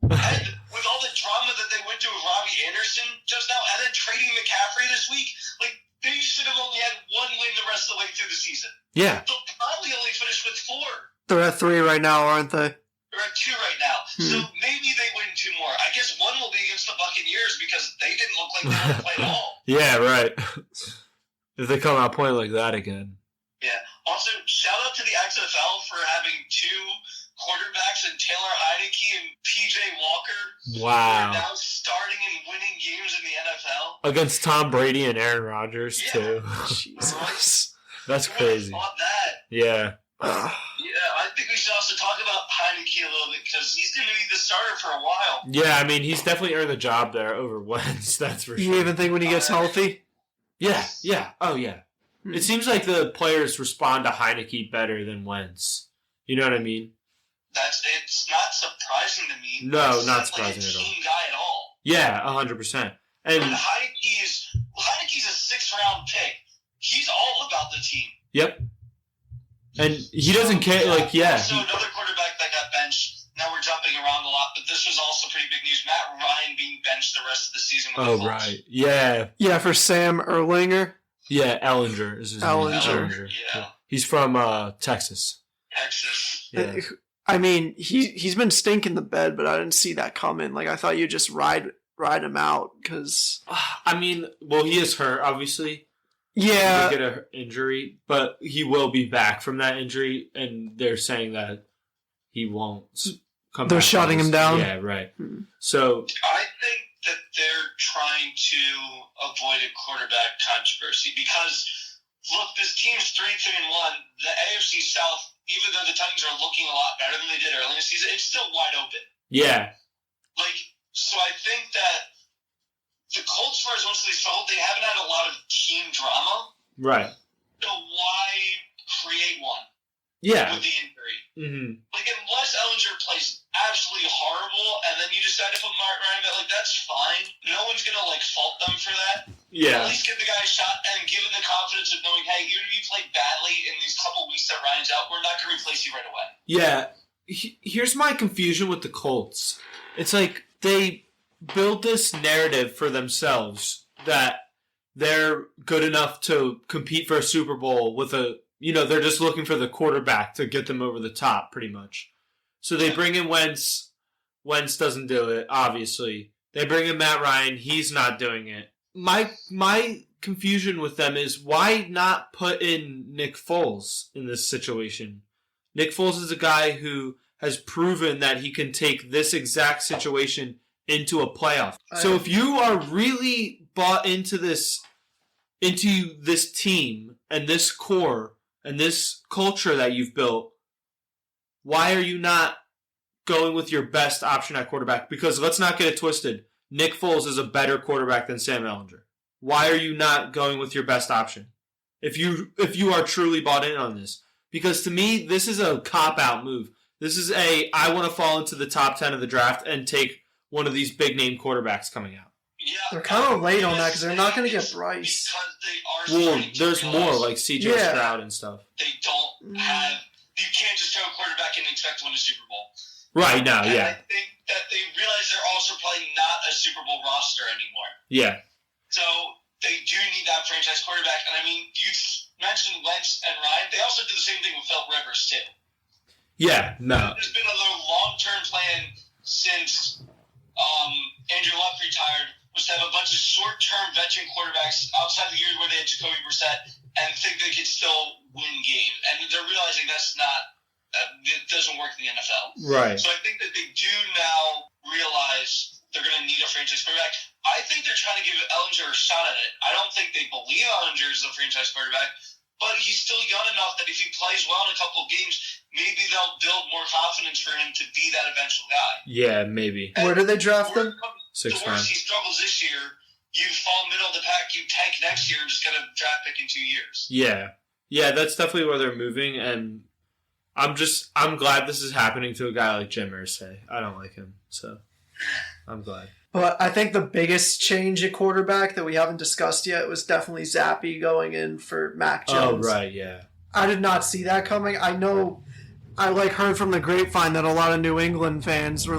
And with all the drama that they went through with Robbie Anderson just now, and then trading McCaffrey this week, like, they should have only had 1 win the rest of the way through the season. Yeah. They'll probably only finish with 4. They're at 3 right now, aren't they? They're at 2 right now. So maybe they win 2 more. I guess 1 will be against the Buccaneers because they didn't look like they wanted to play at all. Yeah, right. If they come out playing like that again. Yeah. Also, shout out to the XFL for having 2 quarterbacks in Taylor Heineke and PJ Walker. Wow. Who are now starting and winning games in the NFL. Against Tom Brady and Aaron Rodgers, too. Jesus. That's Who would have crazy. thought that? Yeah. Yeah, I think we should also talk about Heineke a little bit because he's going to be the starter for a while. Yeah, I mean, he's definitely earned the job there over Wentz, that's for You sure. even think when he gets healthy? Yeah. Oh, yeah. It seems like the players respond to Heineke better than Wentz. You know what I mean? It's not surprising to me. No, He's not surprising like a at all. team guy at all. Yeah, 100%. But And, Heineke's a 6th round pick. He's all about the team. yep. And he doesn't care, like, yeah. Also, another quarterback that got benched. Now we're jumping around a lot, but this was also pretty big news. Matt Ryan being benched the rest of the season with the Oh, Colts. right. Yeah. Yeah, for Sam Erlinger. Yeah, Ellinger is his Ellinger. name. Yeah. He's from Texas. Texas. Yeah. I mean, he's been stinking the bed, but I didn't see that coming. Like, I thought you'd just ride him out because I mean, well, he is hurt, obviously. yeah, He did get an injury, but he will be back from that injury, and they're saying that he won't come They're back. shutting him down? Yeah, right. Hmm. So, I think that they're trying to avoid a quarterback controversy because, look, this team's 3-1. The AFC South, even though the Titans are looking a lot better than they did early in the season, it's still wide open. yeah. So I think that the Colts, for as much as they struggled, they haven't had a lot of team drama. Right. So why create one Yeah. with the injury? Mm-hmm. Like, unless Ellinger plays absolutely horrible and then you decide to put Mark Ryan back, like, that's fine. No one's going to, like, fault them for that. At Yeah. least give the guy a shot and give him the confidence of knowing, hey, even if you play badly in these couple weeks that Ryan's out, we're not going to replace you right away. Yeah. Here's my confusion with the Colts. It's like they build this narrative for themselves that they're good enough to compete for a Super Bowl with they're just looking for the quarterback to get them over the top, pretty much. So they bring in Wentz. Wentz doesn't do it, obviously. They bring in Matt Ryan. He's not doing it. My confusion with them is why not put in Nick Foles in this situation? Nick Foles is a guy who has proven that he can take this exact situation into a playoff. So if you are really bought into this team and this core and this culture that you've built, why are you not going with your best option at quarterback? Because let's not get it twisted. Nick Foles is a better quarterback than Sam Ellinger. Why are you not going with your best option? If you are truly bought in on this. Because to me, this is a cop-out move. This is I want to fall into the top 10 of the draft and take one of these big-name quarterbacks coming out. Yeah, they're kind of late on that because they're not going to get Bryce. Because they are Well, starting to there's more realize like C.J. Yeah. Stroud and stuff. they don't have. You can't just throw a quarterback and expect to win a Super Bowl. Right now, And yeah. I think that they realize they're also probably not a Super Bowl roster anymore. Yeah. So they do need that franchise quarterback. And I mean, you mentioned Wentz and Ryan. They also did the same thing with Philip Rivers too. Yeah, no. There's been a long-term plan since Andrew Luck retired, was to have a bunch of short-term veteran quarterbacks outside the years where they had Jacoby Brissett and think they could still win games. And they're realizing it doesn't work in the NFL. Right. So I think that they do now realize they're going to need a franchise quarterback. I think they're trying to give Ellinger a shot at it. I don't think they believe Ellinger is a franchise quarterback, but he's still young enough that if he plays well in a couple of games, maybe they'll build more confidence for him to be that eventual guy. Yeah, maybe. Where did they draft them? Sixth The worse round. he struggles this year, you fall middle of the pack, you tank next year, and just get a draft pick in 2 years. Yeah. Yeah, that's definitely where they're moving. And I'm glad this is happening to a guy like Jim Irsay. I don't like him, so I'm glad. But I think the biggest change at quarterback that we haven't discussed yet was definitely Zappy going in for Mac Jones. Oh, right, yeah. I did not see that coming. I know I heard from the grapevine that a lot of New England fans were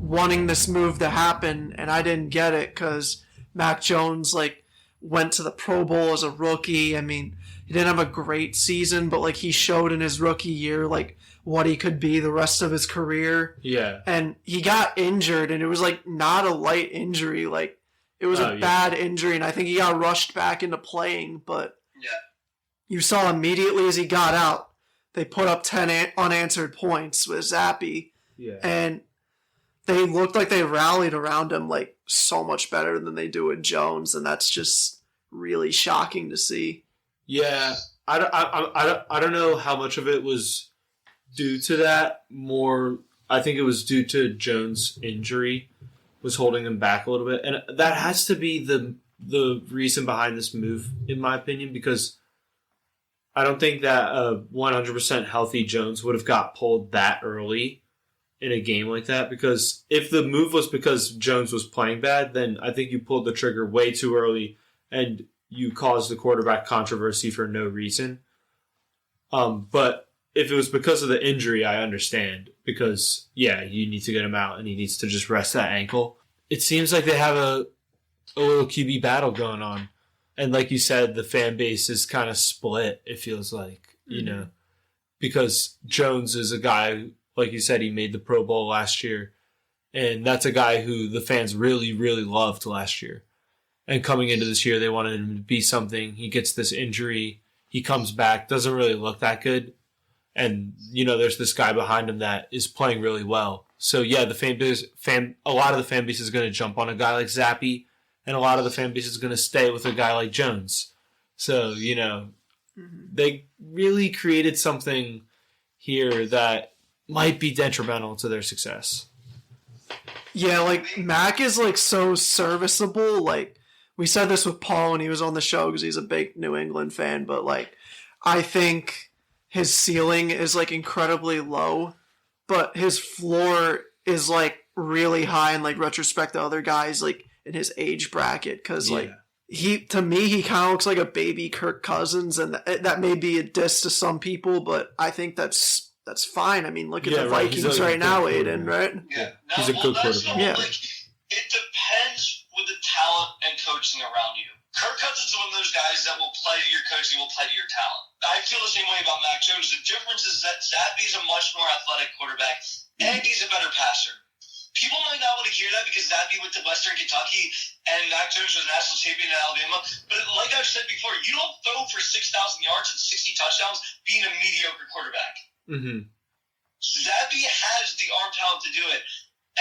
wanting this move to happen, and I didn't get it because Mac Jones went to the Pro Bowl as a rookie. I mean, he didn't have a great season, but he showed in his rookie year what he could be the rest of his career. Yeah. And he got injured, and it was not a light injury. It was a bad injury, and I think he got rushed back into playing. But you saw immediately as he got out, they put up 10 unanswered points with Zappy. Yeah. And they looked like they rallied around him so much better than they do with Jones, and that's just really shocking to see. Yeah. I don't know how much of it was due to that. More, I think it was due to Jones' injury was holding him back a little bit, and that has to be the reason behind this move, in my opinion, because I don't think that a 100% healthy Jones would have got pulled that early in a game like that. Because if the move was because Jones was playing bad, then I think you pulled the trigger way too early and you caused the quarterback controversy for no reason. But if it was because of the injury, I understand. Because, yeah, you need to get him out and he needs to just rest that ankle. It seems like they have a little QB battle going on. And like you said, the fan base is kind of split, it feels like, you know. Because Jones is a guy, like you said, he made the Pro Bowl last year. And that's a guy who the fans really, really loved last year. And coming into this year, they wanted him to be something. He gets this injury. He comes back, doesn't really look that good. And, there's this guy behind him that is playing really well. So, yeah, a lot of the fan base is going to jump on a guy like Zappy, and a lot of the fan base is going to stay with a guy like Jones. So, they really created something here that might be detrimental to their success. Yeah, Mac is so serviceable. We said this with Paul when he was on the show because he's a big New England fan, but I think his ceiling is incredibly low, but his floor is really high in retrospect to other guys in his age bracket. Because he kind of looks like a baby Kirk Cousins, and that may be a diss to some people, but I think that's fine. I mean, look at the Vikings right now, Aiden, right? Yeah, no, he's a good quarterback. Yeah. It depends with the talent and coaching around you. Kirk Cousins is one of those guys that will play to your coaching, will play to your talent. I feel the same way about Mac Jones. The difference is that Zappy's a much more athletic quarterback, and he's a better passer. People might not want to hear that because Zappy went to Western Kentucky and Mac Jones was a national champion in Alabama. But like I've said before, you don't throw for 6,000 yards and 60 touchdowns being a mediocre quarterback. Mm-hmm. Zappy has the arm talent to do it,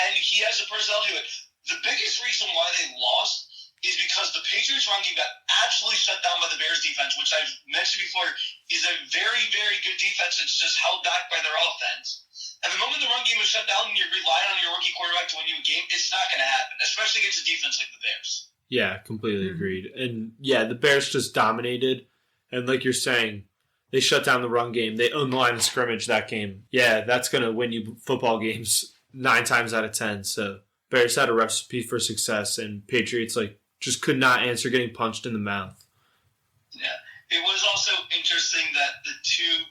and he has the personality to do it. The biggest reason why they lost is because the Patriots run game got absolutely shut down by the Bears defense, which I've mentioned before is a very, very good defense. It's just held back by their offense. And the moment the run game is shut down and you're relying on your rookie quarterback to win you a game, it's not going to happen, especially against a defense like the Bears. Yeah, completely agreed. And yeah, the Bears just dominated. And like you're saying, they shut down the run game. They own the line of scrimmage that game. Yeah, that's going to win you football games 9 times out of 10. So Bears had a recipe for success, and Patriots just could not answer getting punched in the mouth. Yeah. It was also interesting that the two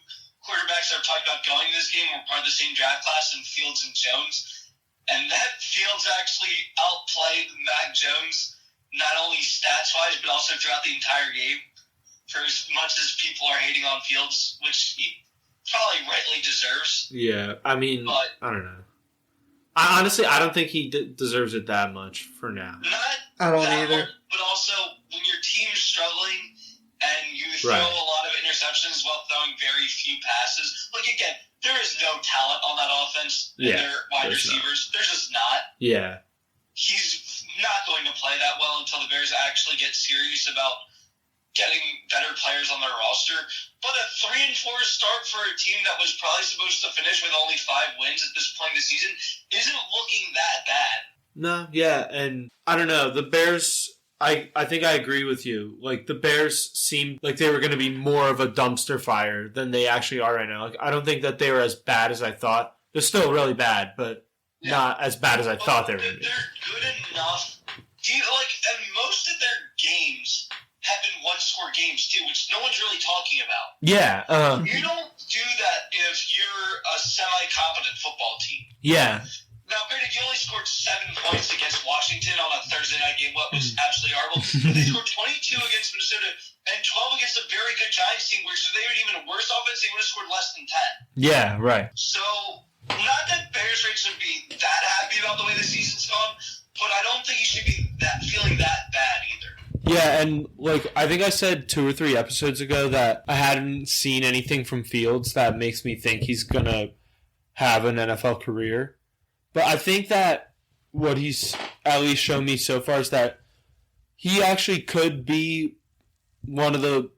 quarterbacks that were talking about going this game were part of the same draft class in Fields and Jones. And that Fields actually outplayed Mac Jones, not only stats-wise, but also throughout the entire game. For as much as people are hating on Fields, which he probably rightly deserves. Yeah, I mean, but I don't know. Honestly, I don't think he deserves it that much for now. I don't that either. Much, but also, when your team is struggling and you throw a lot of interceptions while throwing very few passes, again, there is no talent on that offense and their wide receivers. There's just not. Yeah. He's not going to play that well until the Bears actually get serious about getting better players on their roster. But a 3-4 start for a team that was probably supposed to finish with only 5 wins at this point in the season isn't looking that bad. No, yeah, and I don't know. The Bears I think I agree with you. Like, the Bears seemed like they were going to be more of a dumpster fire than they actually are right now. Like, I don't think that they were as bad as I thought. They're still really bad, but not as bad as I thought they were going to be. They're good enough. And most of their games have been one-score games, too, which no one's really talking about. Yeah. You don't do that if you're a semi-competent football team. Yeah. Now, granted, you only scored 7 points against Washington on a Thursday night game, what was absolutely horrible. But they scored 22 against Minnesota and 12 against a very good Giants team, which if they were even a worse offense, they would have scored less than 10. Yeah, right. So, not that Bears fans should be that happy about the way the season's gone, but I don't think you should be feeling that bad either. Yeah, and like I think I said 2 or 3 episodes ago that I hadn't seen anything from Fields that makes me think he's gonna have an NFL career. But I think that what he's at least shown me so far is that he actually could be one of the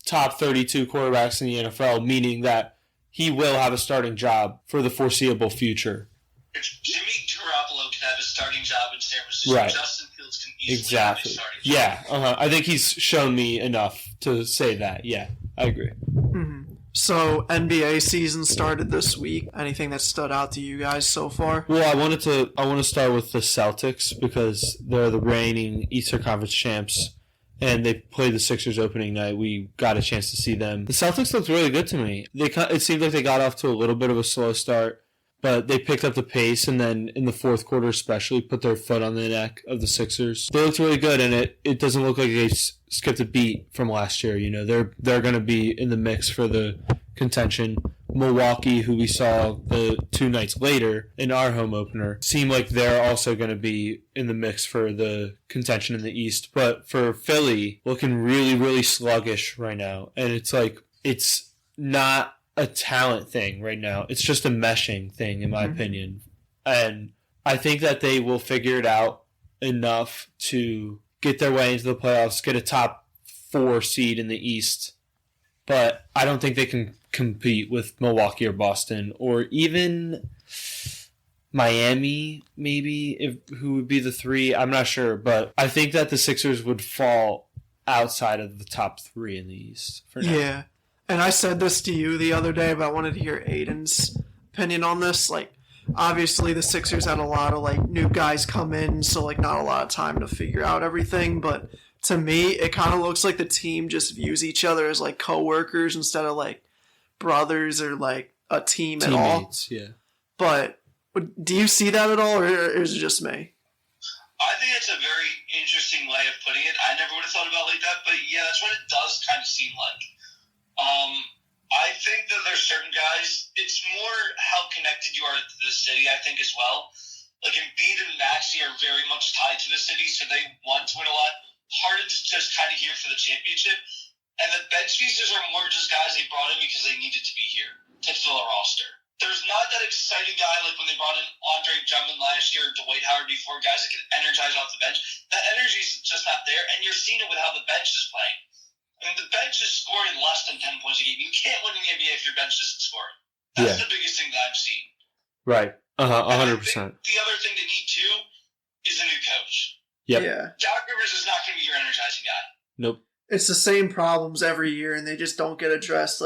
top 32 quarterbacks in the NFL, meaning that he will have a starting job for the foreseeable future. If Jimmy Garoppolo can have a starting job in San Francisco, Right. Justin Fields can easily have a starting job. Yeah, I think he's shown me enough to say that. Yeah, I agree. Mm-hmm. So NBA season started this week. Anything that stood out to you guys so far? Well, I want to start with the Celtics because they're the reigning Eastern Conference champs, and they played the Sixers opening night. We got a chance to see them. The Celtics looked really good to me. It seemed like they got off to a little bit of a slow start, but they picked up the pace, and then in the fourth quarter especially put their foot on the neck of the Sixers. They looked really good, and it doesn't look like they skipped a beat from last year. You know, they're going to be in the mix for the contention. Milwaukee, who we saw the 2 nights later in our home opener, seem like they're also going to be in the mix for the contention in the East. But for Philly, looking really, really sluggish right now, and it's not a talent thing right now. It's just a meshing thing, in my opinion. And I think that they will figure it out enough to get their way into the playoffs, get a top 4 seed in the East. But I don't think they can compete with Milwaukee or Boston or even Miami, maybe, who would be the 3. I'm not sure. But I think that the Sixers would fall outside of the top 3 in the East for now. Yeah. And I said this to you the other day, but I wanted to hear Aiden's opinion on this. Like, obviously the Sixers had a lot of, new guys come in, so, not a lot of time to figure out everything. But to me, it kind of looks like the team just views each other as, co-workers instead of, brothers or, a team at all. Teammates, yeah. But do you see that at all, or is it just me? I think it's a very interesting way of putting it. I never would have thought about it like that, but yeah, that's what it does kind of seem like. I think that there's certain guys, it's more how connected you are to the city, I think, as well. Embiid and Maxey are very much tied to the city, so they want to win a lot. Harden's just kind of here for the championship. And the bench pieces are more just guys they brought in because they needed to be here to fill a roster. There's not that exciting guy like when they brought in Andre Drummond last year, Dwight Howard before, guys that can energize off the bench. That energy's just not there, and you're seeing it with how the bench is playing. I mean, the bench is scoring less than 10 points a game. You can't win in the NBA if your bench isn't scoring. That's the biggest thing that I've seen. Right. 100%. The other thing they need, too, is a new coach. Yep. Yeah. Doc Rivers is not going to be your energizing guy. Nope. It's the same problems every year, and they just don't get addressed.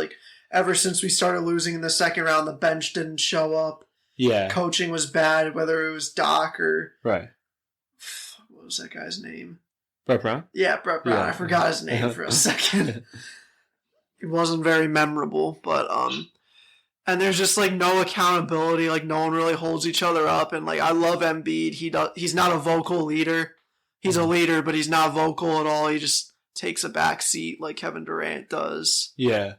Ever since we started losing in the second round, the bench didn't show up. Yeah. Coaching was bad, whether it was Doc or... Right. What was that guy's name? Brett Brown? Yeah, Brett Brown. Yeah. I forgot his name for a second. It wasn't very memorable, but... And there's just, no accountability. No one really holds each other up. And, I love Embiid. He's not a vocal leader. He's a leader, but he's not vocal at all. He just takes a back seat like Kevin Durant does. Yeah.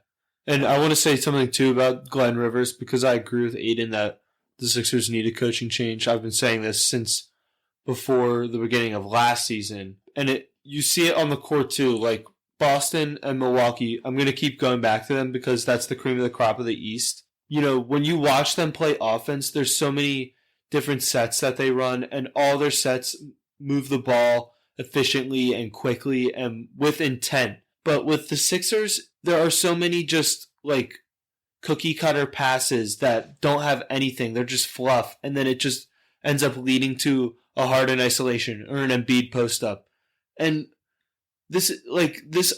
And I want to say something, too, about Glenn Rivers, because I agree with Aiden that the Sixers need a coaching change. I've been saying this since before the beginning of last season. And you see it on the court, too. Boston and Milwaukee, I'm going to keep going back to them because that's the cream of the crop of the East. You know, when you watch them play offense, there's so many different sets that they run, and all their sets move the ball efficiently and quickly and with intent. But with the Sixers, there are so many just cookie cutter passes that don't have anything. They're just fluff. And then it just ends up leading to a Harden isolation or an Embiid post up. And this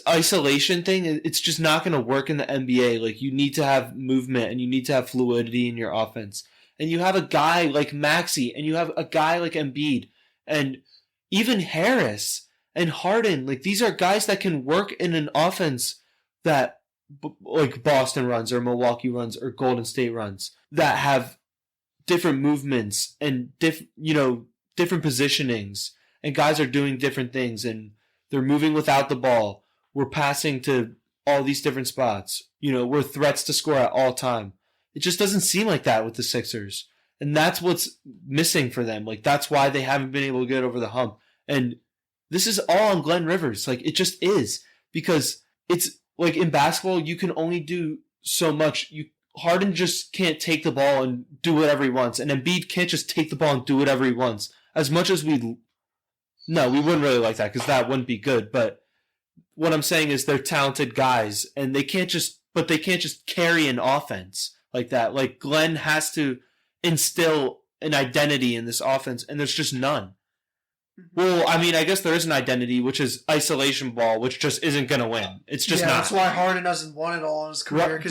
isolation thing, it's just not going to work in the NBA. Like, you need to have movement and you need to have fluidity in your offense. And you have a guy like Maxey and you have a guy like Embiid and even Harris and Harden. Like, these are guys that can work in an offense that like Boston runs or Milwaukee runs or Golden State runs, that have different movements and different positionings, and guys are doing different things and they're moving without the ball. We're passing to all these different spots. We're threats to score at all time. It just doesn't seem like that with the Sixers. And that's what's missing for them. Like, that's why they haven't been able to get over the hump. And this is all on Glenn Rivers. Like, it just is. Because it's like in basketball, you can only do so much. Harden just can't take the ball and do whatever he wants. And Embiid can't just take the ball and do whatever he wants. As much as no, we wouldn't really like that because that wouldn't be good. But what I'm saying is they're talented guys, and they can't just carry an offense like that. Like, Glenn has to instill an identity in this offense, and there's just none. Well, I mean, I guess there is an identity, which is isolation ball, which just isn't going to win. It's just not. That's why Harden hasn't won it all in his career.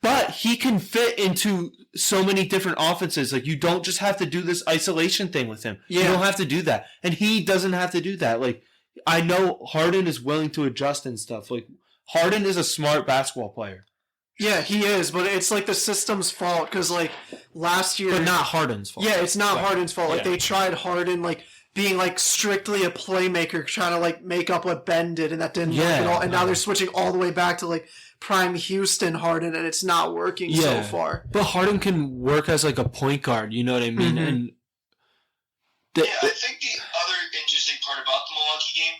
But he can fit into so many different offenses. Like, you don't just have to do this isolation thing with him. Yeah. You don't have to do that. And he doesn't have to do that. Like, I know Harden is willing to adjust and stuff. Like, Harden is a smart basketball player. Yeah, he is, but it's like the system's fault because, like, last year... But not Harden's fault. Yeah, it's not Harden's fault. Like, they tried Harden, like, being, like, strictly a playmaker, trying to, like, make up what Ben did, and that didn't work at all. And now they're switching all the way back to, like, prime Houston Harden, and it's not working so far. But Harden can work as, like, a point guard, you know what I mean? Mm-hmm. And I think the other interesting part about the Milwaukee game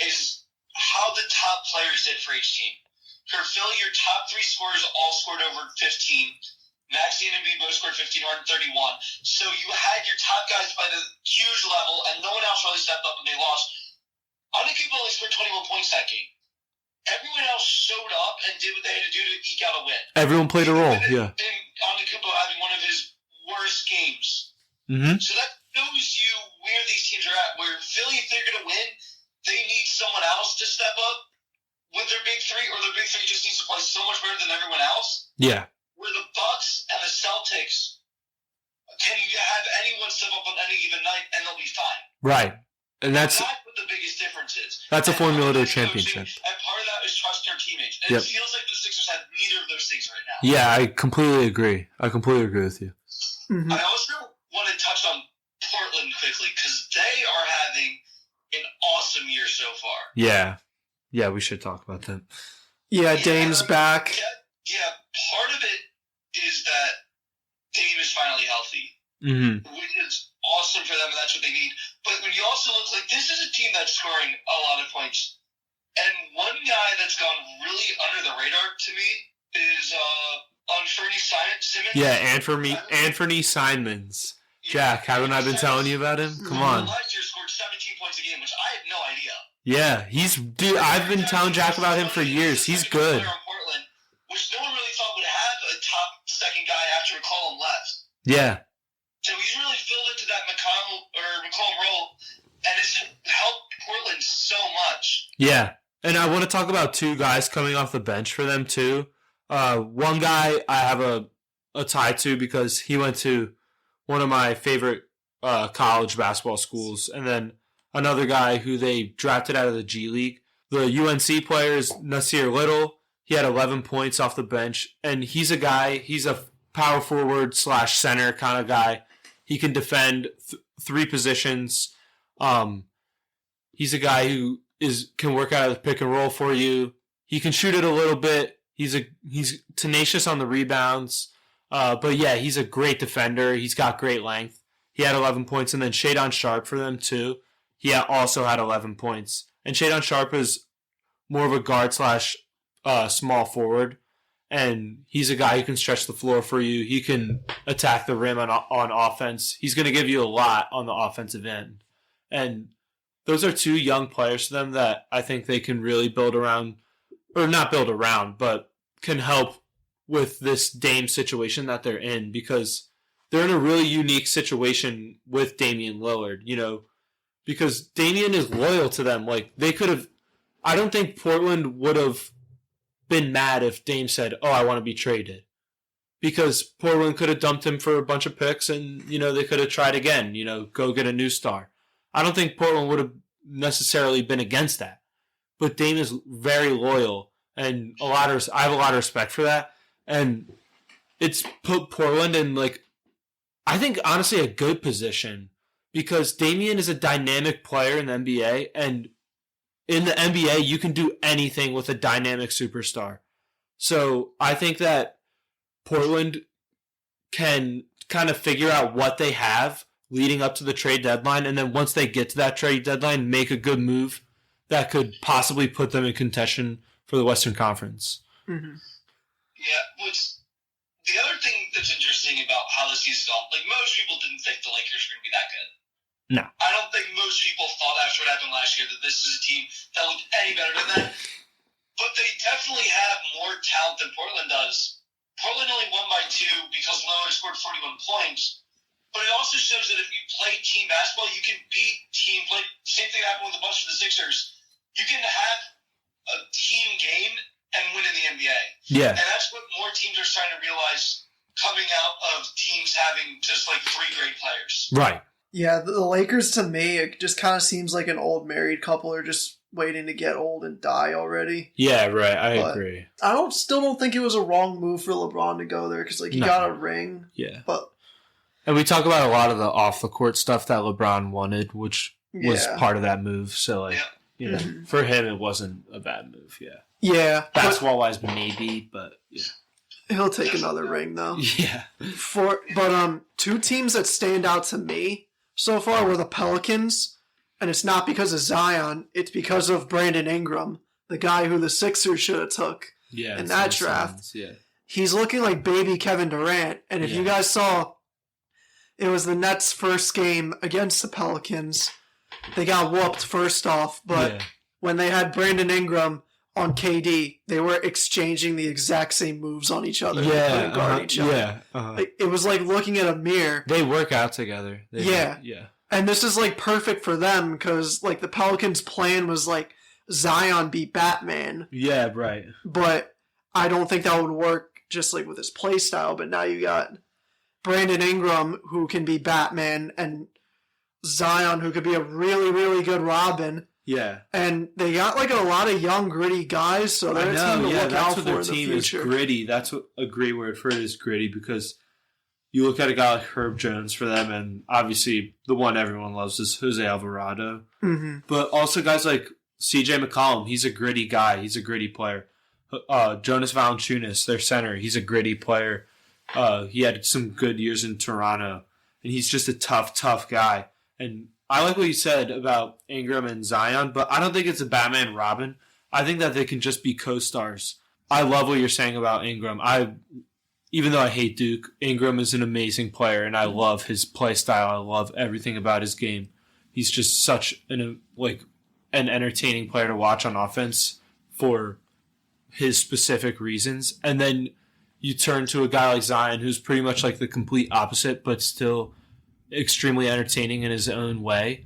is how the top players did for each team. For Philly, your top three scorers all scored over 15. Maxey and Embiid both scored 15, Harden 31. So you had your top guys by the huge level, and no one else really stepped up and they lost. Antetokounmpo only scored 21 points that game. Everyone else showed up and did what they had to do to eke out a win. Everyone played a role, yeah. And Antetokounmpo having one of his worst games. Mm-hmm. So that shows you where these teams are at. Where Philly, if they're going to win, they need someone else to step up with their big three, or their big three just needs to play so much better than everyone else. Yeah. Where the Bucks and the Celtics, can you have anyone step up on any given night and they'll be fine? Right. And that's what the biggest difference is. That's a formula to a championship. And part of that is trusting your teammates. And it feels like the Sixers have neither of those things right now. Yeah, I completely agree. With you. Mm-hmm. I also want to touch on Portland quickly because they are having an awesome year so far. Yeah. Yeah, we should talk about that. Yeah, Dame's back. Yeah, part of it is that Dame is finally healthy, which is awesome for them, and that's what they need. But when you also look like this is a team that's scoring a lot of points, and one guy that's gone really under the radar to me is Anthony Simons. Yeah, Anthony Simons. Jack, haven't I been telling you about him? Come on. Last year scored 17 points a game, which I had no idea. Yeah, I've been telling Jack about him for years. He's good. Portland, which no one really thought would have a top second guy after McCollum left. Yeah. So he's really filled into that McCollum role, and it's helped Portland so much. Yeah, and I want to talk about two guys coming off the bench for them too. One guy I have a tie to because he went to one of my favorite college basketball schools, and then another guy who they drafted out of the G League. The UNC player is Nasir Little. He had 11 points off the bench, and he's a power forward / center kind of guy. He can defend three positions. He's a guy who can work out of the pick and roll for you. He can shoot it a little bit. He's tenacious on the rebounds. But yeah, he's a great defender. He's got great length. He had 11 points, and then Shadon Sharp for them too. He also had 11 points. And Shadon Sharp is more of a guard / small forward. And he's a guy who can stretch the floor for you. He can attack the rim on offense. He's going to give you a lot on the offensive end. And those are two young players to them that I think they can really build around. Or not build around, but can help with this Dame situation that they're in. Because they're in a really unique situation with Damian Lillard. because Damian is loyal to them. Like, they could have. I don't think Portland would have been mad if Dame said, "Oh, I want to be traded," because Portland could have dumped him for a bunch of picks, and they could have tried again. Go get a new star. I don't think Portland would have necessarily been against that, but Dame is very loyal, and I have a lot of respect for that, and it's put Portland in, like, I think honestly a good position, because Damian is a dynamic player in the NBA, and in the NBA, you can do anything with a dynamic superstar. So I think that Portland can kind of figure out what they have leading up to the trade deadline, and then once they get to that trade deadline, make a good move that could possibly put them in contention for the Western Conference. Mm-hmm. Yeah, the other thing that's interesting about how the season's gone, like, most people didn't think the Lakers were going to be that good. No. I don't think most people thought after what happened last year that this is a team that looked any better than that. But they definitely have more talent than Portland does. Portland only won by 2 because Lillard scored 41 points. But it also shows that if you play team basketball, you can beat team play. Same thing happened with the Bucks for the Sixers. You can have a team game and win in the NBA. Yeah. And that's what more teams are starting to realize coming out of teams having just like 3 great players. Right. Yeah, the Lakers, to me, it just kind of seems like an old married couple are just waiting to get old and die already. Yeah, right. I agree. I still don't think it was a wrong move for LeBron to go there, because he got a ring. Yeah. But and we talk about a lot of the off the court stuff that LeBron wanted, which was part of that move. So, for him, it wasn't a bad move. Yeah. Yeah. Basketball wise, maybe, but yeah. He'll take another ring, though. Yeah. But 2 teams that stand out to me so far were the Pelicans, and it's not because of Zion, it's because of Brandon Ingram, the guy who the Sixers should have took in that draft. Yeah. He's looking like baby Kevin Durant, and if you guys saw, it was the Nets' first game against the Pelicans. They got whooped first off, but when they had Brandon Ingram on KD, they were exchanging the exact same moves on each other. Yeah, guard each other. Yeah, Like, it was like looking at a mirror. They work out together. Yeah. And this is like perfect for them, because like the Pelicans' plan was like Zion be Batman. Yeah, right. But I don't think that would work just like with his play style. But now you got Brandon Ingram, who can be Batman, and Zion, who could be a really, really good Robin. Yeah. And they got like a lot of young, gritty guys, so they're a team to look out for in the future. That's what their team is, gritty. That's what a great word for it is, gritty, because you look at a guy like Herb Jones for them, and obviously the one everyone loves is Jose Alvarado. Mm-hmm. But also guys like CJ McCollum, he's a gritty guy. He's a gritty player. Jonas Valanciunas, their center, he's a gritty player. He had some good years in Toronto, and he's just a tough guy. And I like what you said about Ingram and Zion, but I don't think it's a Batman Robin. I think that they can just be co-stars. I love what you're saying about Ingram. Even though I hate Duke, Ingram is an amazing player, and I love his play style. I love everything about his game. He's just such an entertaining player to watch on offense for his specific reasons. And then you turn to a guy like Zion, who's pretty much like the complete opposite, but still extremely entertaining in his own way.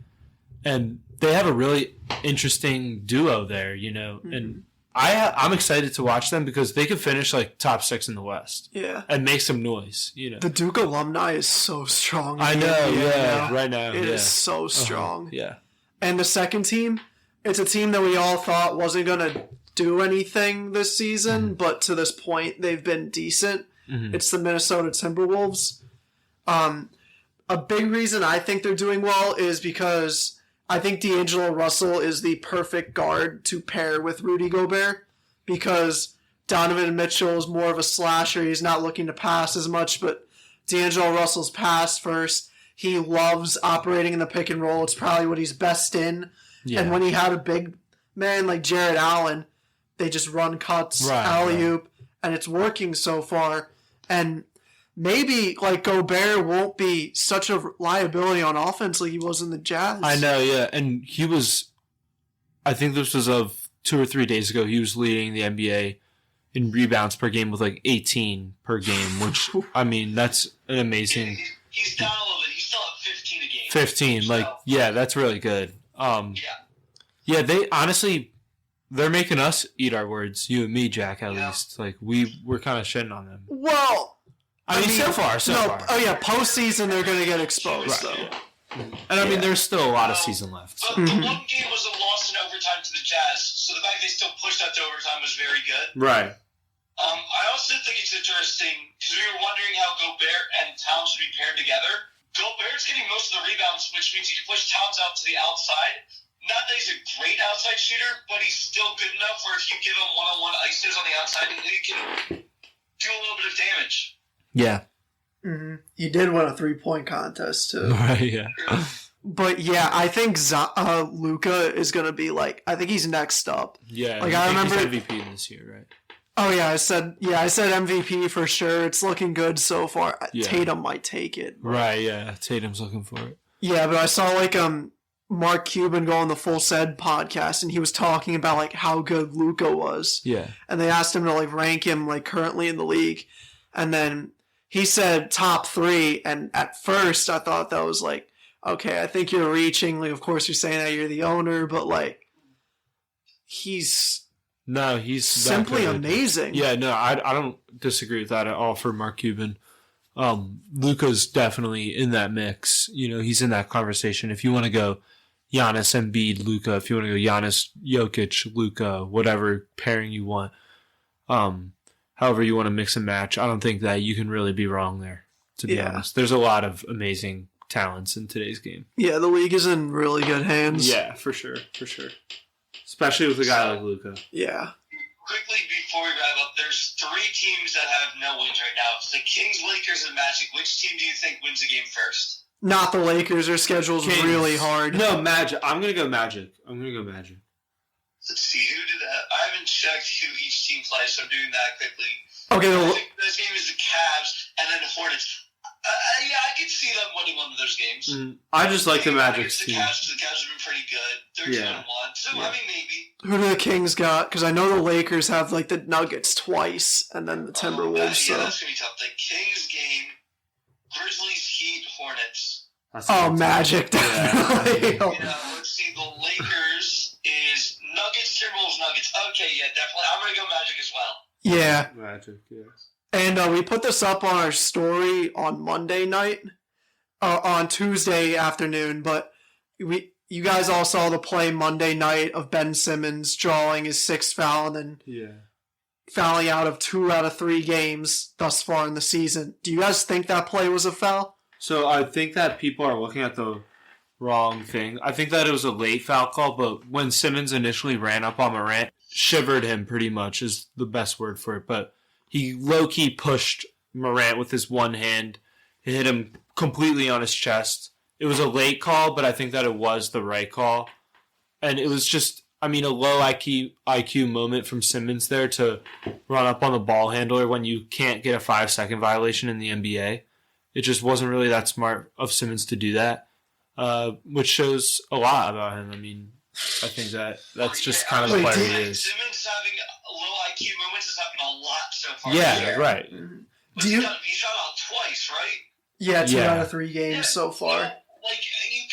And they have a really interesting duo there, Mm-hmm. and I'm excited to watch them because they could finish like top 6 in the West. Yeah. And make some noise, The Duke alumni is so strong. I know, right now. It is so strong. Yeah. And the second team, it's a team that we all thought wasn't going to do anything this season, but to this point, they've been decent. Mm-hmm. It's the Minnesota Timberwolves. A big reason I think they're doing well is because I think D'Angelo Russell is the perfect guard to pair with Rudy Gobert, because Donovan Mitchell is more of a slasher. He's not looking to pass as much, but D'Angelo Russell's pass first. He loves operating in the pick and roll. It's probably what he's best in. Yeah. And when he had a big man like Jared Allen, they just run cuts, alley-oop, and it's working so far. And maybe like Gobert won't be such a liability on offense like he was in the Jazz. I know, yeah. And he was, I think this was of 2 or 3 days ago, he was leading the NBA in rebounds per game with like 18 per game, which, I mean, that's an amazing... He's down a little bit. He's still at 15 a game. 15. Like, So, yeah, that's really good. yeah. Yeah, they're making us eat our words. You and me, Jack, at Yeah. least. Like, we're kind of shitting on them. Well, I mean, so far. Oh yeah, postseason they're gonna get exposed Right. though. And I mean, there's still a lot of season left. But So. the one game was a loss in overtime to the Jazz, so the fact they still pushed that to overtime was very good. Right. I also think it's interesting because we were wondering how Gobert and Towns would be paired together. Gobert's getting most of the rebounds, which means he can push Towns out to the outside. Not that he's a great outside shooter, but he's still good enough where if you give him one-on-one ices on the outside, he can do a little bit of damage. Yeah. Mm-hmm. He did win a 3-point contest too. Right, yeah. But yeah, I think Luka is gonna be like. I think he's next up. Yeah. Like, I remember- he's MVP this year, right? Oh yeah, I said MVP for sure. It's looking good so far. Yeah. Tatum might take it. Right, yeah. Tatum's looking for it. Yeah, but I saw like Mark Cuban go on the Full Said podcast, and he was talking about like how good Luka was, Yeah. and they asked him to like rank him like currently in the league, and then he said top 3, and at first I thought that was like, okay, I think you're reaching. Like, of course you're saying that you're the owner, but like, he's No, he's that simply good. amazing. Yeah, no, I don't disagree with that at all for Mark Cuban. Luka's definitely in that mix. You know, he's in that conversation. If you want to go Giannis, Embiid, Luka, if you want to go Giannis, Jokic, Luka, whatever pairing you want, however you want to mix and match, I don't think that you can really be wrong there, to be Yeah. honest. There's a lot of amazing talents in today's game. Yeah, the league is in really good hands. Yeah, for sure. Especially with a guy like Luka. Yeah. Quickly before we wrap up, there's 3 teams that have no wins right now. It's the Kings, Lakers, and Magic. Which team do you think wins the game first? Not the Lakers. Their schedule's Kings. really hard. No, Magic. I'm going to go Magic. Let's see who did that. I haven't checked who each team plays, so I'm doing that quickly. Okay, I think this game is the Cavs and then the Hornets. Yeah, I could see them winning one of those games. I just like the Maybe Magic against team. The Cavs have been pretty good. They're Yeah. 2-1, so Yeah. I mean maybe. who do the Kings got? Because I know the Lakers have like the Nuggets twice, and then the Timberwolves. Yeah, So. that's gonna be tough. The Kings game, Grizzlies, Heat, Hornets. Oh, Magic, definitely. Let's see. The Lakers is Nuggets, Timberwolves, Nuggets. Okay, yeah, definitely. I'm gonna go Magic as well. Yeah, Magic, yeah. and we put this up on our story on Monday night, on Tuesday afternoon. But you guys all saw the play Monday night of Ben Simmons drawing his 6th foul and then Yeah. fouling out of 2 out of 3 games thus far in the season. Do you guys think that play was a foul? So I think that people are looking at the wrong thing. I think that it was a late foul call, but when Simmons initially ran up on Morant, shivered him pretty much is the best word for it. But he low-key pushed Morant with his one hand. He hit him completely on his chest. It was a late call, but I think that it was the right call. And it was just, I mean, a low IQ moment from Simmons there to run up on the ball handler when you can't get a 5-second violation in the NBA. It just wasn't really that smart of Simmons to do that, which shows a lot about him. I mean, I think that's just kind of the player he is. Simmons having low IQ moments has happened a lot so far. Yeah, this year. right. But he shot out twice, right? Yeah, 2 Yeah. out of 3 games so far.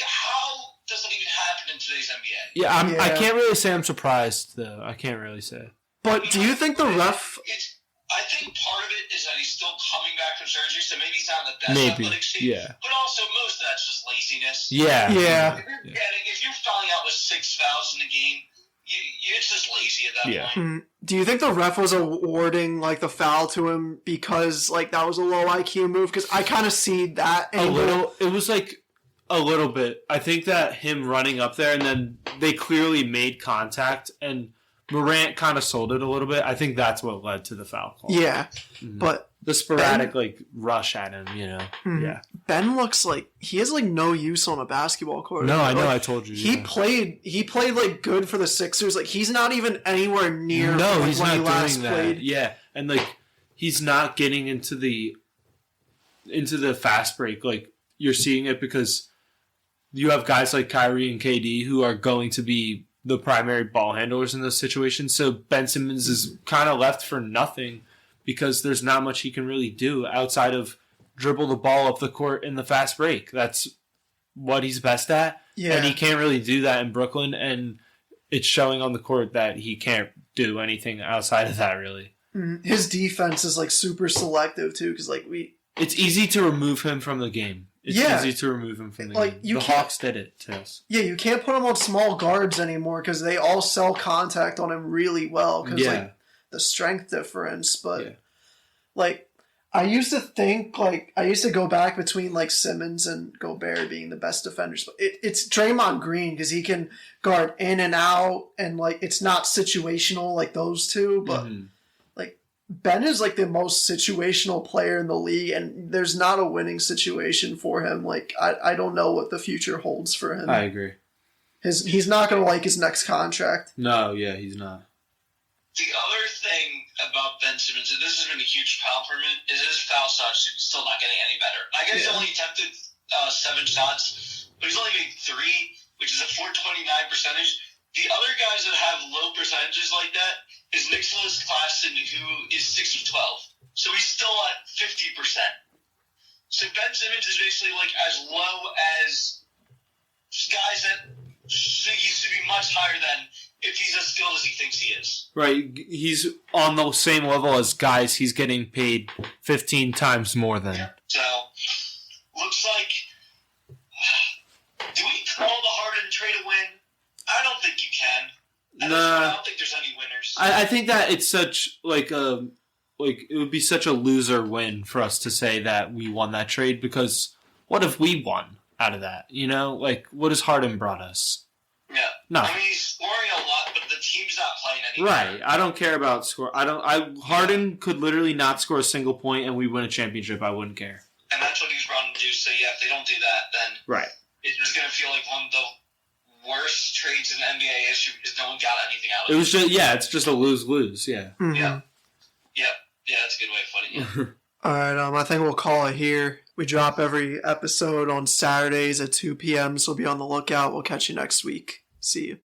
How does it even happen in today's NBA? Yeah, I Yeah. can't really say I'm surprised, though. I can't really say. But do you think the ref? I think part of it is that he's still coming back from surgery, so maybe he's not in the best Maybe, athletic shape. yeah. But also, most of that's just laziness. Yeah. Yeah. If you're fouling out with 6 fouls in a game, it's just lazy at that Yeah. point. Do you think the ref was awarding like the foul to him because like that was a low IQ move? Because I kind of see that A angle. little. It was like a little bit. I think that him running up there and then they clearly made contact and Morant kind of sold it a little bit. I think that's what led to the foul call. Yeah, Mhm. but The sporadic rush at him, you know. Mhm. Yeah. Ben looks like he has like no use on a basketball court. No, I know. Like, I told you. he yeah. played like good for the Sixers. Like he's not even anywhere near. No, like, he's when not he last doing that. played. Yeah, and like he's not getting into the fast break. Like you're seeing it because you have guys like Kyrie and KD who are going to be the primary ball handlers in those situations. So Ben Simmons is kind of left for nothing because there's not much he can really do outside of dribble the ball up the court in the fast break. That's what he's best at. Yeah. And he can't really do that in Brooklyn, and it's showing on the court that he can't do anything outside of that, really. His defense is like super selective too, because like it's easy to remove him from the game. It's easy to remove him from the like, game. The Hawks did it to us. Yeah, you can't put him on small guards anymore because they all sell contact on him really well because like the strength difference. But like, I used to think like I used to go back between like Simmons and Gobert being the best defenders. But it's Draymond Green because he can guard in and out, and like it's not situational like those two, but. Ben is like the most situational player in the league, and there's not a winning situation for him. Like I don't know what the future holds for him. I agree. He's not going to like his next contract. No, yeah, he's not. The other thing about Ben Simmons, and this has been a huge compliment, is his foul shots is still not getting any better. I guess he's only attempted 7 shots, but he's only made 3, which is a .429 percentage. The other guys that have low percentages like that is Nicholas Claxton, who is 6 of 12. So he's still at 50%. So Ben Simmons is basically like as low as guys that used to be much higher than if he's as skilled as he thinks he is. Right. He's on the same level as guys he's getting paid 15 times more than. Yeah. So, looks like... Do we call the Harden trade a win? I don't think you can. I don't think there's any winners. I think that it's such it would be such a loser win for us to say that we won that trade, because what if we won out of that? You know, like what has Harden brought us? Yeah. No. I mean, he's scoring a lot, but the team's not playing any Right. I don't care about score. Harden could literally not score a single point and we win a championship. I wouldn't care. And that's what he's brought him to do. So yeah, if they don't do that, then it's just gonna feel like one of the worst trades in NBA history because no one got anything out of it. It was just it's just a lose-lose. Yeah. Mm-hmm. Yeah, that's a good way of putting it. All right, I think we'll call it here. We drop every episode on Saturdays at 2 p.m., so be on the lookout. We'll catch you next week. See you.